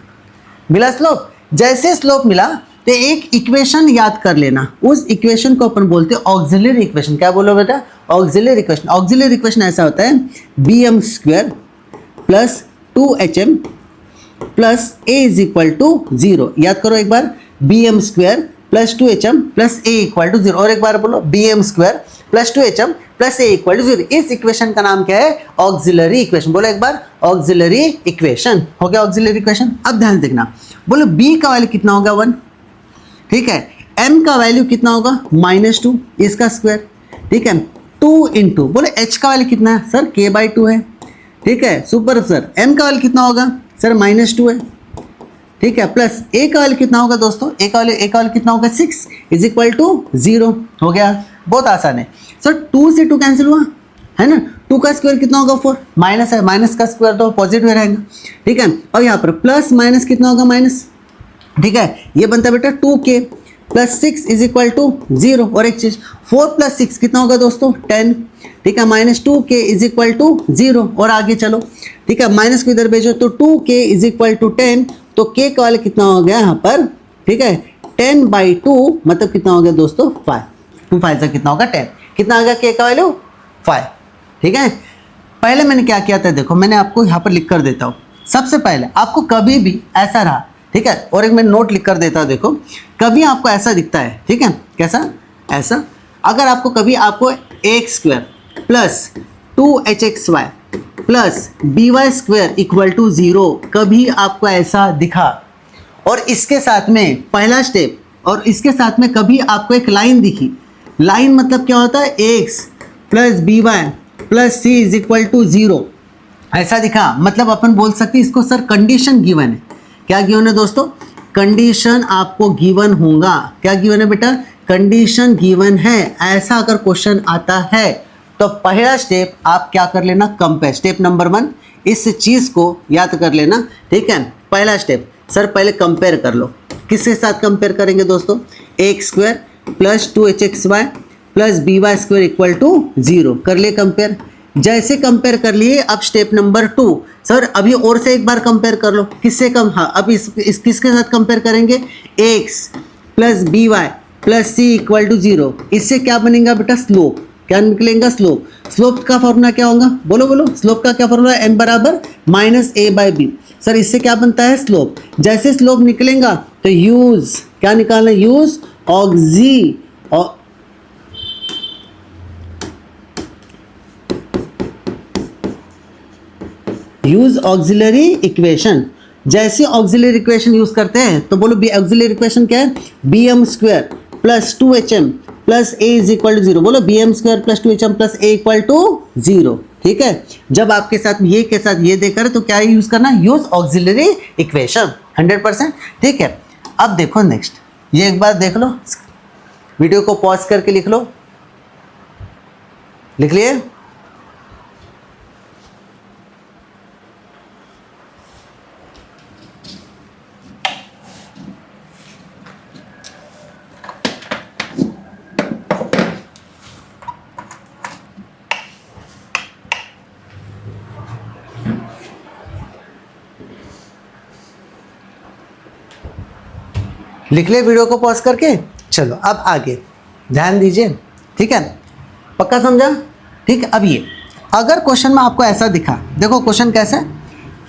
S1: मिला स्लोप। जैसे स्लोप मिला तो एक इक्वेशन याद कर लेना, उस इक्वेशन को अपन बोलते हैं ऑक्सिलरी इक्वेशन। क्या बोलो बेटा? Auxiliary equation. ऑक्सिलरी इक्वेशन ऐसा होता है bm square plus 2hm plus a is equal to 0। याद करो एक बार, bm square plus 2hm plus a equal to 0। और एक बार बोलो bm square plus 2hm plus a equal to 0। इस इक्वेशन का नाम क्या है? Auxiliary equation. बोलो एक बार, ऑक्सिलरी इक्वेशन हो गया। Auxiliary equation. अब ध्यान देखना, बोलो b का वैल्यू कितना होगा? 1। ठीक है, m का वैल्यू कितना होगा? -2, इसका स्क्वायर। ठीक है, 2 इंटू बोले h का वैल्यू कितना है? सर k/2 है। ठीक है, सुपर सर। m का वैल्यू कितना होगा? सर -2 है। ठीक है, प्लस a का वैल्यू कितना होगा दोस्तों? a का वैल्यू कितना होगा? 6 इज इक्वल टू 0 हो गया। बहुत आसान है सर। 2 से 2 कैंसिल हुआ, है ना? 2 का स्क्वायर कितना होगा? 4। माइनस है, माइनस का स्क्वायर तो पॉजिटिव रहेगा। ठीक है, और यहाँ पर प्लस माइनस कितना होगा? माइनस। ठीक है, ये बनता है बेटा 2k plus 6 is equal to 0। और एक चीज, 4 प्लस 6 कितना होगा दोस्तों? 10। ठीक है, -2k इज इक्वल टू 0। और आगे चलो। ठीक है, माइनस को इधर भेजो तो 2k इज इक्वल टू 10। तो k का वैल्यू कितना हो गया यहाँ पर? ठीक है, 10/2 मतलब कितना हो गया दोस्तों? 5। 2 5 से कितना होगा? 10। कितना आ गया k का वैल्यू? 5। ठीक है, पहले मैंने क्या किया था देखो, मैंने आपको यहाँ पर लिख कर देता हूँ। सबसे पहले आपको कभी भी ऐसा रहा, ठीक है, और एक मैं नोट लिख कर देता हूँ। देखो कभी आपको ऐसा दिखता है, ठीक है, कैसा? ऐसा। अगर आपको कभी आपको x square plus 2hxy plus by square equal to 0 कभी आपको ऐसा दिखा, और इसके साथ में पहला स्टेप, और इसके साथ में कभी आपको एक लाइन दिखी। लाइन मतलब क्या होता है? x plus by plus c is equal to 0 ऐसा दिखा, मतलब अपन बोल सकते हैं इसको सर कंडीशन गिवन है। क्या गिवन है दोस्तों? कंडीशन आपको गिवन होगा। क्या गिवन है बेटा? कंडीशन गिवन है। ऐसा अगर क्वेश्चन आता है तो पहला स्टेप आप क्या कर लेना? कंपेयर। स्टेप नंबर 1 इस चीज़ को याद कर लेना। ठीक है, पहला स्टेप सर पहले कंपेयर कर लो। किसके साथ कंपेयर करेंगे दोस्तों? x square plus 2hxy plus by square equal to 0 कर लिए कंपेयर। जैसे कंपेयर कर लिए, अब स्टेप नंबर 2 सर अभी और से एक बार कंपेयर कर लो। किससे कम? हाँ, अब इस किसके साथ कंपेयर करेंगे? x plus by plus c equal to 0। इससे क्या बनेगा बेटा? स्लोप। क्या निकलेगा? स्लोप। स्लोप का फॉर्मूला क्या होगा? बोलो बोलो, स्लोप का क्या फॉर्मूला? m बराबर -a/b। सर इससे क्या बनता है? स्लोप। जैसे स्लोप निकलेगा तो यूज क्या निकालना? Use use auxiliary equation. जैसे ऑक्सिलरी इक्वेशन यूज करते हैं तो बोलो बी ऑक्सिलरी इक्वेशन क्या है, B M square plus 2HM plus A is equal to 0। बोलो B M square plus 2HM plus A equal to 0। ठीक है, जब आपके साथ ये के साथ ये देकर है तो क्या यूज करना, यूज ऑक्सिलरी इक्वेशन 100%। ठीक है, अब देखो नेक्स्ट, ये एक बार देख लो, वीडियो को पॉज करके लिख लो, लिख लिए। लिख ले वीडियो को पॉज करके। चलो अब आगे ध्यान दीजिए। ठीक है, पक्का समझा। ठीक है, अब ये अगर क्वेश्चन में आपको ऐसा दिखा, देखो क्वेश्चन कैसा है,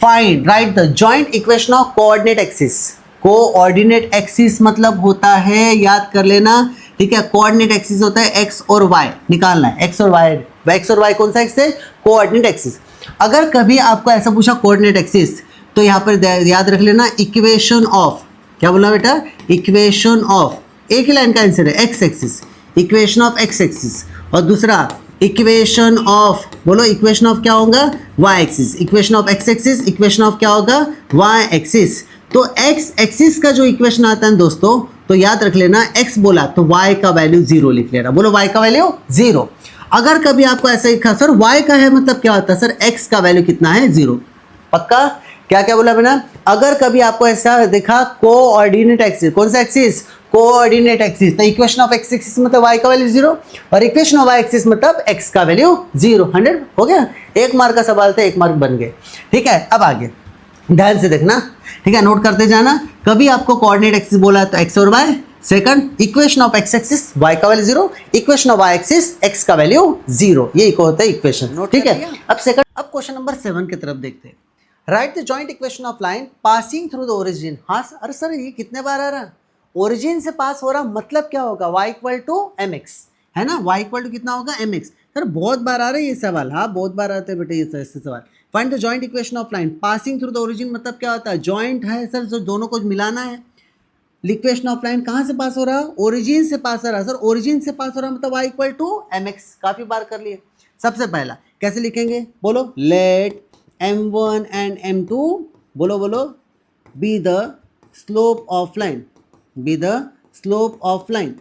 S1: find right the joint equation of coordinate axis. Coordinate axis मतलब होता है, याद कर लेना। ठीक है, कोऑर्डिनेट एक्सिस होता है एक्स और वाई, निकालना है एक्स और वाई। एक्स और वाई कौन सा एक्स है, कोऑर्डिनेट एक्सिस। अगर कभी आपको ऐसा पूछा कोऑर्डिनेट एक्सिस, तो यहाँ पर याद रख लेना इक्वेशन ऑफ, क्या बोला बेटा, इक्वेशन ऑफ, एक ही लाइन का आंसर है X axis, equation of X axis. और दूसरा इक्वेशन ऑफ, बोलो इक्वेशन ऑफ क्या होगा, Y axis. Equation of X axis, equation of क्या होगा, वाई एक्सिस। तो एक्स एक्सिस का जो इक्वेशन आता है दोस्तों, तो याद रख लेना एक्स बोला तो वाई का वैल्यू 0 लिख लेना। बोलो वाई का वैल्यू 0। अगर कभी आपको ऐसा लिखा सर वाई का है मतलब क्या होता है, सर एक्स का वैल्यू कितना है, 0। पक्का, क्या क्या बोला मैंने। अगर कभी आपको ऐसा दिखा कोऑर्डिनेट एक्सिस, कौन सा एक्सिस, कोऑर्डिनेट एक्सिस, तो इक्वेशन ऑफ एक्स एक्सिस मतलब y का वैल्यू 0 और इक्वेशन ऑफ y एक्सिस मतलब x का वैल्यू 0। 100 हो गया, 1 मार्क का सवाल था, 1 मार्क बन गए। ठीक है, अब आगे ध्यान से देखना। ठीक है, नोट करते जाना। कभी आपको कोऑर्डिनेट एक्सिस बोला तो x और y, second equation of x axis y का value 0, equation of y axis x का वैल्यू 0, ये इक्वल होता है इक्वेशन। ठीक है, अब सेकंड, अब क्वेश्चन नंबर 7 की तरफ देखते हैं। Right the joint equation of line passing through the origin. हाँ अरे सर ये कितने बार आ रहा, ओरिजिन से पास हो रहा, मतलब क्या होगा, y equal to M X, है ना, y इक्वल टू कितना होगा एम एक्स। सर बहुत बार आ रहा है ये सवाल, हाँ बहुत बार आते हैं बेटे ये ऐसे सवाल। Find the joint equation of line passing through the origin मतलब क्या होता है, जॉइंट है सर, जो दोनों को मिलाना है। इक्वेशन ऑफ लाइन कहाँ से पास हो रहा है, ओरिजिन से पास हो रहा है। सर ओरिजिन से पास हो रहा है मतलब y equal to M X, काफ़ी बार कर लिए। सबसे पहला कैसे लिखेंगे, बोलो लेट m1 एंड m2, बोलो बोलो, B the slope of line, B the slope of line,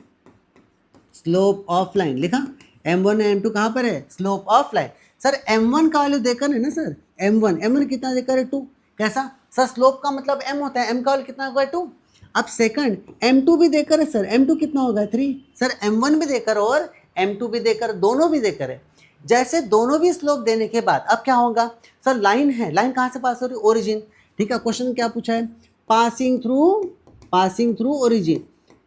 S1: slope of line लिखा। m1 एंड m2 कहाँ पर है, slope of line. Sir m1 का वैल्यू देकर है ना सर, m1 कितना देकर है 2, कैसा सर, स्लोप का मतलब m होता है, m का वैल्यू कितना होगा 2। अब सेकंड m2 भी देकर है सर, m2 कितना होगा 3। सर m1 भी देकर और m2 भी देकर, दोनों भी देकर है। जैसे दोनों भी स्लोप देने के बाद अब क्या होगा, सर लाइन है, लाइन कहाँ से पास हो रही है, ओरिजिन। ठीक है, क्वेश्चन क्या पूछा है, पासिंग थ्रू ओरिजिन,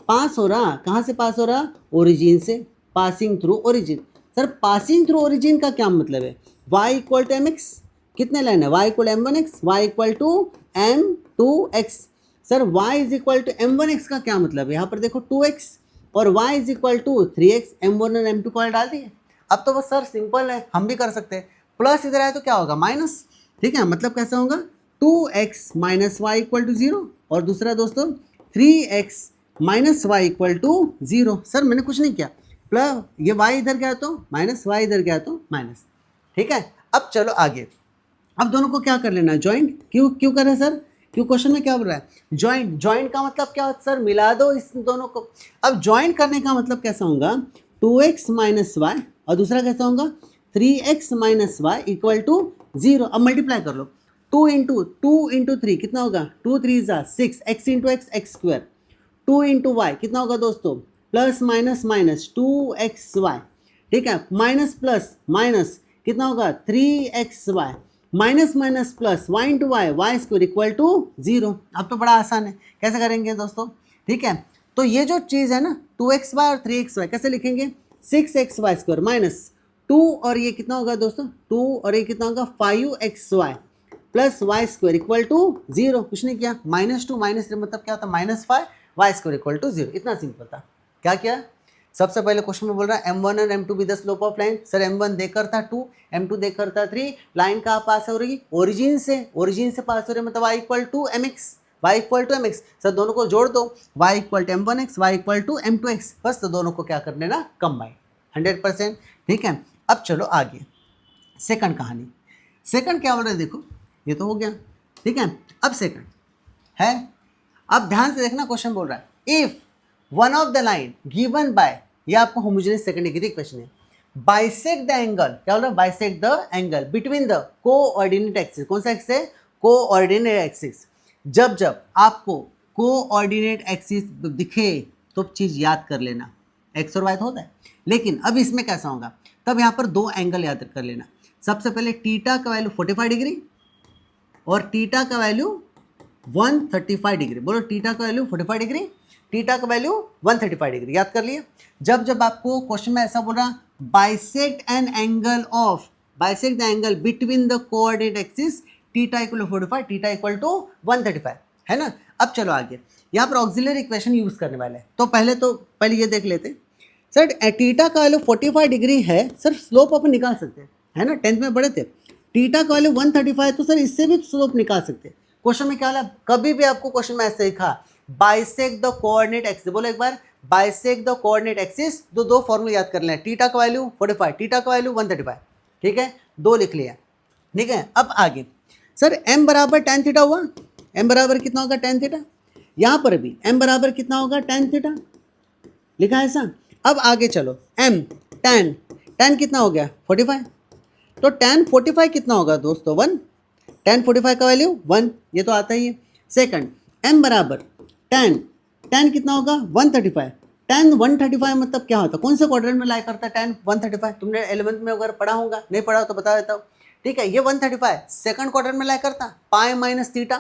S1: पास हो रहा, कहाँ से पास हो रहा, ओरिजिन से, passing through origin. Sir passing through origin का क्या मतलब है, y equal to M x, कितने लाइन है, y equal m one x, y equal to m two x. Sir y is equal to m one x का क्या मतलब है, यहाँ पर देखो 2x और y is equal to 3x, m1 और m2 को डाल दिए। अब तो बस सर सिंपल है, हम भी कर सकते हैं, प्लस इधर आए तो क्या होगा माइनस। ठीक है, मतलब कैसा होगा 2x minus y equal to 0 और दूसरा दोस्तों 3x minus y equal to 0। Sir मैंने कुछ नहीं किया, प्लस ये y इधर गया तो माइनस, y इधर गया तो माइनस। ठीक है, अब चलो आगे, अब दोनों को क्या कर लेना, ज्वाइंट। क्यों कर रहे हैं सर, क्यों, क्वेश्चन में क्या बोल रहा है, ज्वाइंट। ज्वाइंट का मतलब क्या होता है सर, मिला दो इस दोनों को। अब ज्वाइंट करने का मतलब कैसा होगा, 2x माइनस वाई और दूसरा कैसा होगा 3x minus y equal to 0। अब मल्टीप्लाई कर लो, 2 इंटू 3 कितना होगा, 2 3 ज़ा 6, x into x x square, 2 into y कितना होगा दोस्तों, प्लस माइनस माइनस 2xy। ठीक है, माइनस प्लस माइनस कितना होगा 3xy, minus minus plus y into y, y square equal to 0। अब तो बड़ा आसान है, कैसे करेंगे दोस्तों। ठीक है, तो ये जो चीज़ है ना 2xy और 3xy कैसे लिखेंगे, 6xy स्क्वायर माइनस 2 और ये कितना होगा दोस्तों 2 और ये कितना होगा 5xy plus y square equal to 0। कुछ नहीं किया, -2 -3 मतलब क्या होता है -5 y स्क्वायर इक्वल टू 0। इतना सिंपल था। क्या किया, सबसे पहले क्वेश्चन में बोल रहा है M1 और M2 be the slope of line. Sir M1 देकर था 2, M2 देकर था 3, लाइन कहाँ पास हो रही, ओरिजिन से पास हो रही है, मतलब y equal to mx, sir दोनों को जोड़ दो, y equal to m1x, y equal to m2x, बस तो दोनों को क्या कर लेना, कंबाइन 100%। ठीक है, अब चलो आगे सेकंड कहानी। सेकंड क्या बोल रहा है, देखो ये तो हो गया। ठीक है, अब सेकंड है, अब ध्यान से देखना, क्वेश्चन बोल रहा है if one of the line given by, ये आपको होमोजेनियस सेकंड डिग्री क्वेश्चन है, बाइसेक्ट द एंगल, क्या बोल रहा है, bisect the angle between the coordinate axis, कौन सा एक्सिस है, कोऑर्डिनेट एक्सिस। जब जब आपको कोऑर्डिनेट एक्सिस दिखे तो चीज याद कर लेना, एक्स और वाई तो होता है, लेकिन अब इसमें कैसा होगा, तब यहाँ पर दो एंगल याद कर लेना। सबसे पहले टीटा का वैल्यू 45 डिग्री और टीटा का वैल्यू 135 डिग्री, बोलो टीटा का वैल्यू 45 डिग्री, टीटा का वैल्यू 135 डिग्री, याद कर लिए। जब जब आपको क्वेश्चन में ऐसा बोल रहा bisect an angle of, bisect the angle between the coordinate axis, theta equal to 45, theta equal to 135, है ना। अब चलो आगे, यहाँ पर ऑक्सिलरी इक्वेशन यूज करने वाले हैं, तो पहले ये देख लेते हैं। सर टीटा का वैल्यू 45 डिग्री है, सर स्लोप अपन निकाल सकते हैं, है ना, 10th में पढ़े थे। टीटा का वैल्यू 135, तो सर इससे भी स्लोप निकाल सकते हैं। क्वेश्चन में क्या वाला, कभी भी आपको क्वेश्चन में ऐसे लिखा बाइसेक्ट द कोऑर्डिनेट एक्सिस, बोलो एक बार, बाइसेक्ट द कोऑर्डिनेट एक्सिस, दो फॉर्मूला याद कर लें, टीटा का वैल्यू 45, टीटा का वैल्यू 135, ठीक है, दो लिख लिया। ठीक है, अब आगे सर m बराबर tan थीटा हुआ, m बराबर कितना होगा tan थीटा, यहाँ पर भी m बराबर कितना होगा tan थीटा, लिखा है ऐसा। अब आगे चलो, m tan कितना हो गया 45, तो tan 45 कितना होगा दोस्तों 1, tan 45 का वैल्यू 1, ये तो आता ही है। सेकंड m बराबर tan कितना होगा 135, tan 135 मतलब क्या होता है, कौन से क्वाड्रेंट में लाई करता है tan 135, तुमने 11th में अगर पढ़ा होगा, नहीं पढ़ा तो बता देता हूँ। ठीक है, ये 135 सेकंड क्वाड्रेंट में लाई करता पाई माइनस थीटा।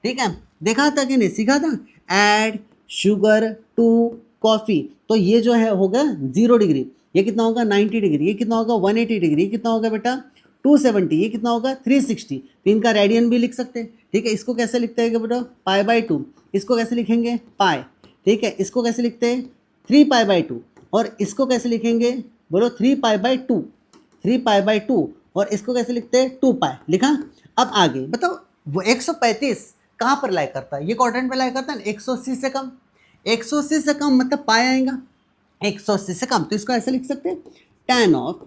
S1: ठीक है, देखा था कि नहीं, सीखा था, ऐड शुगर टू कॉफ़ी, तो ये जो है होगा 0 डिग्री, ये कितना होगा 90 डिग्री, ये कितना होगा 180 डिग्री, ये कितना होगा बेटा 270, ये कितना होगा 360, तो इनका रेडियन भी लिख सकते हैं। ठीक है, इसको कैसे लिखते हैं बेटा π/2, इसको कैसे लिखेंगे पाई। ठीक है, इसको कैसे लिखते हैं 3π/2, और इसको कैसे लिखेंगे बोलो 3π/2, 3π/2, और इसको कैसे लिखते हैं 2π, लिखा। अब आगे बताओ, वो 135 कहाँ पर लाई करता है, ये क्वाड्रेंट पे लाई करता है ना, 180 से कम, 180 से कम मतलब पाई आएगा, 180 से कम, तो इसको ऐसे लिख सकते हैं tan ऑफ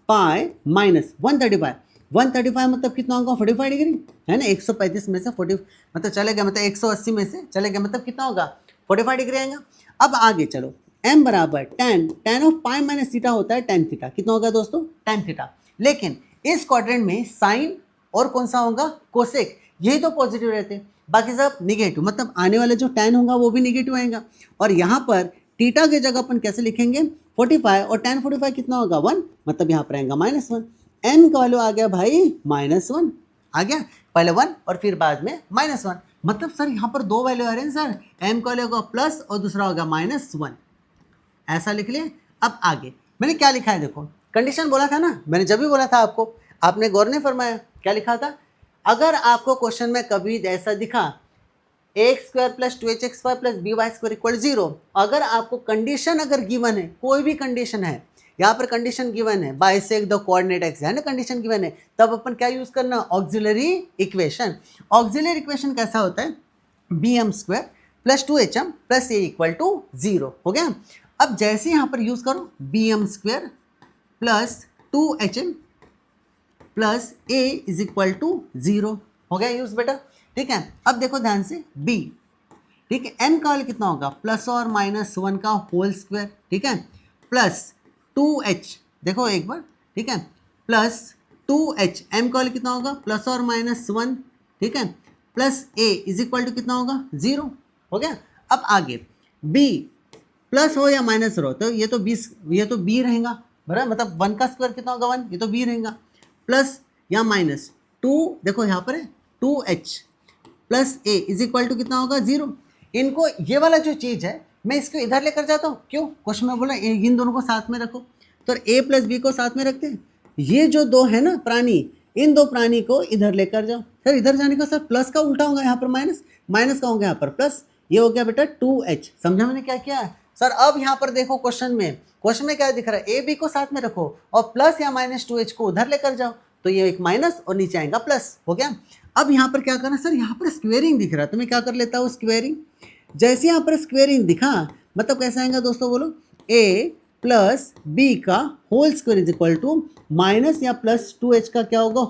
S1: पाई माइनस 135 मतलब कितना होगा 45 डिग्री, है ना, 135 में से 40 मतलब चले गया, मतलब 180 में से चले गया, मतलब कितना होगा 45 डिग्री आएगा। अब आगे चलो, m बराबर tan of pi minus theta होता है tan थीटा, कितना होगा दोस्तों tan थीटा, लेकिन इस क्वाड्रेंट में साइन और कौन सा होगा कोसेक, यही तो पॉजिटिव रहते हैं, बाकी सब निगेटिव, मतलब आने वाले जो tan होगा वो भी निगेटिव आएगा। और यहाँ पर थीटा की जगह अपन कैसे लिखेंगे 45, और tan 45 कितना होगा 1, मतलब यहाँ पर आएगा -1, m का वैल्यू आ गया भाई -1 आ गया, पहले 1 और फिर बाद में -1, मतलब सर यहाँ पर दो वैल्यू आ रहे हैं सर, m का वैल्यू होगा प्लस और दूसरा होगा -1, ऐसा लिख लिए। अब आगे मैंने क्या लिखा है देखो, कंडीशन बोला था ना, मैंने जब भी बोला था आपको, आपने गौर नहीं फरमाया, क्या लिखा था, अगर आपको क्वेश्चन में कभी ऐसा दिखा x² + 2hx² + by² = 0, अगर आपको कंडीशन अगर गिवन है, कोई भी कंडीशन है, यहाँ पर कंडीशन गिवन है बाइसेक्ट द कोऑर्डिनेट एक्सिस, है ना, कंडीशन गिवन है, तब अपन क्या यूज करना, ऑक्सिलरी इक्वेशन। ऑक्सिलरी इक्वेशन कैसा होता है, bm² + 2hm + a = 0, हो गया। अब जैसे यहाँ पर यूज करो bm² + 2hm + a = 0, हो गया यूज बेटा। ठीक है, अब देखो ध्यान से b, ठीक है, m का वैल्यू कितना होगा +or -1 का होल स्क्वायर, ठीक है, प्लस 2h, देखो एक बार, ठीक है, प्लस 2h, m का वैल्यू कितना होगा +or -1, ठीक है, प्लस a = कितना होगा 0, हो गया। अब आगे b प्लस हो या माइनस हो, तो ये तो b रहेगा बराबर, मतलब 1 का स्क्वायर कितना होगा 1, ये तो b रहेगा, प्लस या माइनस 2, देखो यहाँ पर है 2h प्लस a = कितना होगा 0। इनको ये वाला जो चीज़ है मैं इसको इधर लेकर जाता हूँ, क्यों, क्वेश्चन में बोला इन दोनों को साथ में रखो, तो a + b को साथ में रखते हैं, ये जो दो है ना प्राणी, इन दो प्राणी को इधर लेकर जाओ, सर इधर जाने का सर प्लस का उल्टा होगा, यहाँ पर माइनस, माइनस का होगा यहाँ पर प्लस, ये हो गया बेटा 2h, समझा मैंने क्या किया, सर अब यहाँ पर देखो क्वेश्चन में क्या दिख रहा है, ए बी को साथ में रखो और प्लस या माइनस 2h को उधर लेकर जाओ, तो ये एक माइनस और नीचे आएगा प्लस, हो गया। अब यहाँ पर क्या करना सर, यहाँ पर स्क्वेयरिंग दिख रहा है तो मैं क्या कर लेता हूँ स्क्वेयरिंग। जैसे यहाँ पर स्क्वेयरिंग दिखा मतलब कैसा आएगा दोस्तों, बोलो a प्लस बी का whole square is equal to minus या प्लस 2h का क्या होगा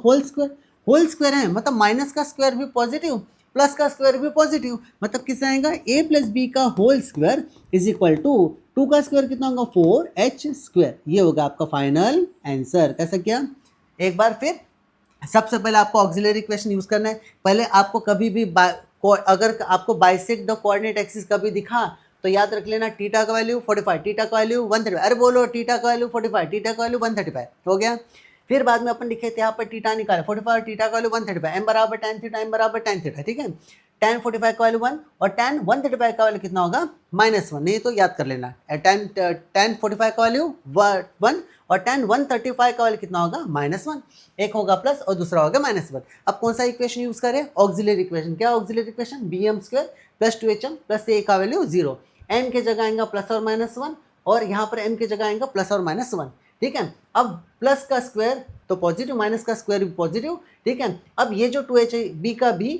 S1: होल स्क्वायर है, मतलब माइनस का स्क्वायर भी पॉजिटिव प्लस का स्क्वायर भी पॉजिटिव, मतलब किससे आएगा a प्लस बी का whole square is equal to 2 का स्क्वायर कितना होगा 4h स्क्वायर। ये होगा आपका फाइनल आंसर। कैसा किया, एक बार फिर सबसे पहले आपको ऑक्सिलरी इक्वेशन यूज करना है। पहले आपको कभी भी अगर आपको बाइसेक्ट द कोऑर्डिनेट एक्सिस कभी दिखा तो याद रख लेना टीटा का वैल्यू 45, टीटा का वैल्यू 135, अरे बोलो टीटा का वैल्यू 45, टीटा का वैल्यू 135, हो गया। फिर बाद में अपन लिखे थे यहाँ पर टीटा निकाले 45, टीटा का वैल्यू 135, एम बराबर tan थीटा, एम बराबर tan थीटा, ठीक है। tan 45 का वैल्यू 1 और tan 135 का वैल्यू कितना होगा -1, नहीं तो याद कर लेना tan 45 का वैल्यू 1 और tan 135 का वैल्यू कितना होगा -1, एक होगा प्लस और दूसरा होगा -1। अब कौन सा इक्वेशन यूज करें, ऑक्सिलरी इक्वेशन। क्या auxiliary equation, bm² plus 2hm plus a का वैल्यू 0, m के जगह आएगा प्लस और -1 और यहाँ पर m के जगह आएगा प्लस और -1, ठीक है। अब प्लस का स्क्वायर तो पॉजिटिव, माइनस का स्क्वायर भी पॉजिटिव, ठीक है। अब ये जो 2h है b का b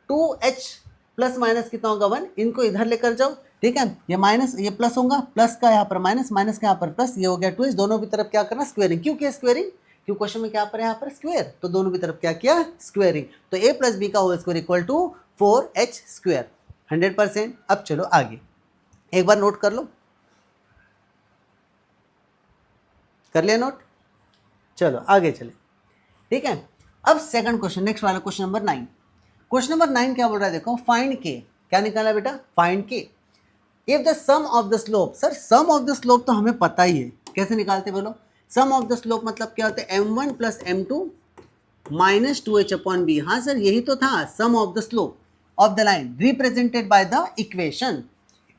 S1: 2h प्लस माइनस कितना होगा 1, इनको इधर लेकर जाओ, ठीक है। ये माइनस ये प्लस होगा, प्लस का यहाँ पर माइनस, माइनस का यहाँ पर प्लस, ये हो गया 2h, दोनों की तरफ क्या करना स्क्वायरिंग। क्यों किया स्क्वायरिंग, क्यों क्वेश्चन में क्या पर यहाँ पर स्क्वायर, तो दोनों की तरफ क्या किया स्क्वायरिंग। तो a प्लस बी का whole square equal to 4h square 100%। अब चलो आगे एक बार नोट कर लो, कर लिया नोट, चलो आगे चले, ठीक है। अब सेकंड क्वेश्चन, नेक्स्ट वाला क्वेश्चन नंबर 9। क्वेश्चन नंबर 9 क्या बोल रहा है, देखो फाइंड के, क्या निकाला बेटा फाइंड के if the sum of the slope. Sir sum of the slope तो हमें पता ही है, कैसे निकालते बोलो। सम ऑफ द स्लोप मतलब क्या होता है m1 plus m2 minus 2h upon b. हाँ सर यही तो था sum of the slope of the line represented by the equation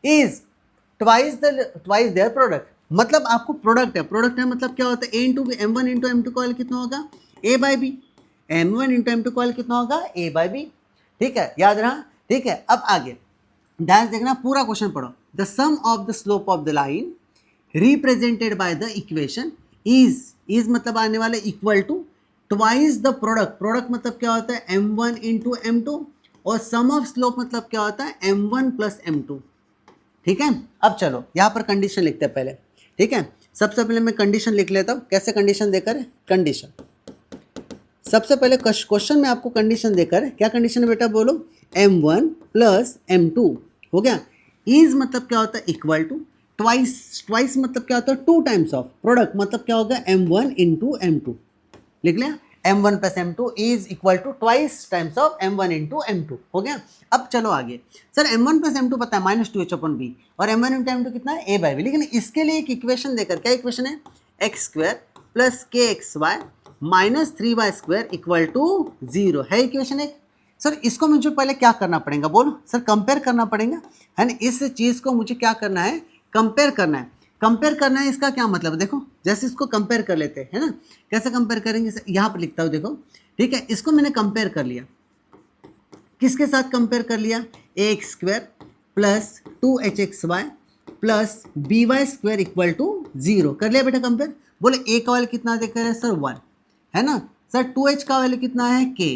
S1: is twice their product. मतलब आपको प्रोडक्ट है मतलब क्या होता है a into m1 into m2 का वैल्यू कितना होगा a by B, m1 into m2 का वैल्यू कितना होगा a बाई बी, ठीक है, याद रहा, ठीक है। अब आगे ध्यान देखना, पूरा क्वेश्चन पढ़ो। The sum of the slope of the line represented by the equation is मतलब आने वाले equal to twice the product मतलब क्या होता है m1 इंटू m2 और सम ऑफ स्लोप मतलब क्या होता है m1 प्लस m2, ठीक है। अब चलो यहाँ पर कंडीशन लिखते हैं पहले, ठीक है। सबसे पहले मैं कंडीशन लिख लेता हूँ, कैसे कंडीशन देकर, कंडीशन सबसे पहले क्वेश्चन में आपको कंडीशन देकर, क्या कंडीशन है बेटा बोलो, m1 प्लस m2 हो गया, इज मतलब क्या होता है इक्वल टू ट्वाइस मतलब क्या होता है 2 टाइम्स ऑफ, प्रोडक्ट मतलब क्या होगा m1 इंटू m2, लिख लिया m1 plus m2 is equal to twice times of m1 into m2, हो गया। अब चलो आगे, सर m1 प्लस m2 पता है माइनस 2h अपॉन बी और m1 इंटू m2 कितना है a बाई बी, लेकिन इसके लिए एक इक्वेशन देकर, क्या इक्वेशन है x square plus kxy minus 3y square equal to 0 है इक्वेशन एक। सर इसको मुझे पहले क्या करना पड़ेगा बोलो, सर कंपेयर करना पड़ेगा, है ना। इस चीज़ को मुझे क्या करना है, कंपेयर करना है। कंपेयर करना है इसका क्या मतलब, देखो जैसे इसको कंपेयर कर लेते हैं, है ना। कैसे कंपेयर करेंगे, यहाँ पर लिखता हूँ देखो, ठीक है। इसको मैंने कंपेयर कर लिया, किसके साथ कंपेयर कर लिया, ax square plus 2hxy plus by square equal to 0 कर लिया बेटा कंपेयर। बोले a का वैल्यू कितना देकर है सर 1, है ना। सर 2h का वैल्यू कितना है k,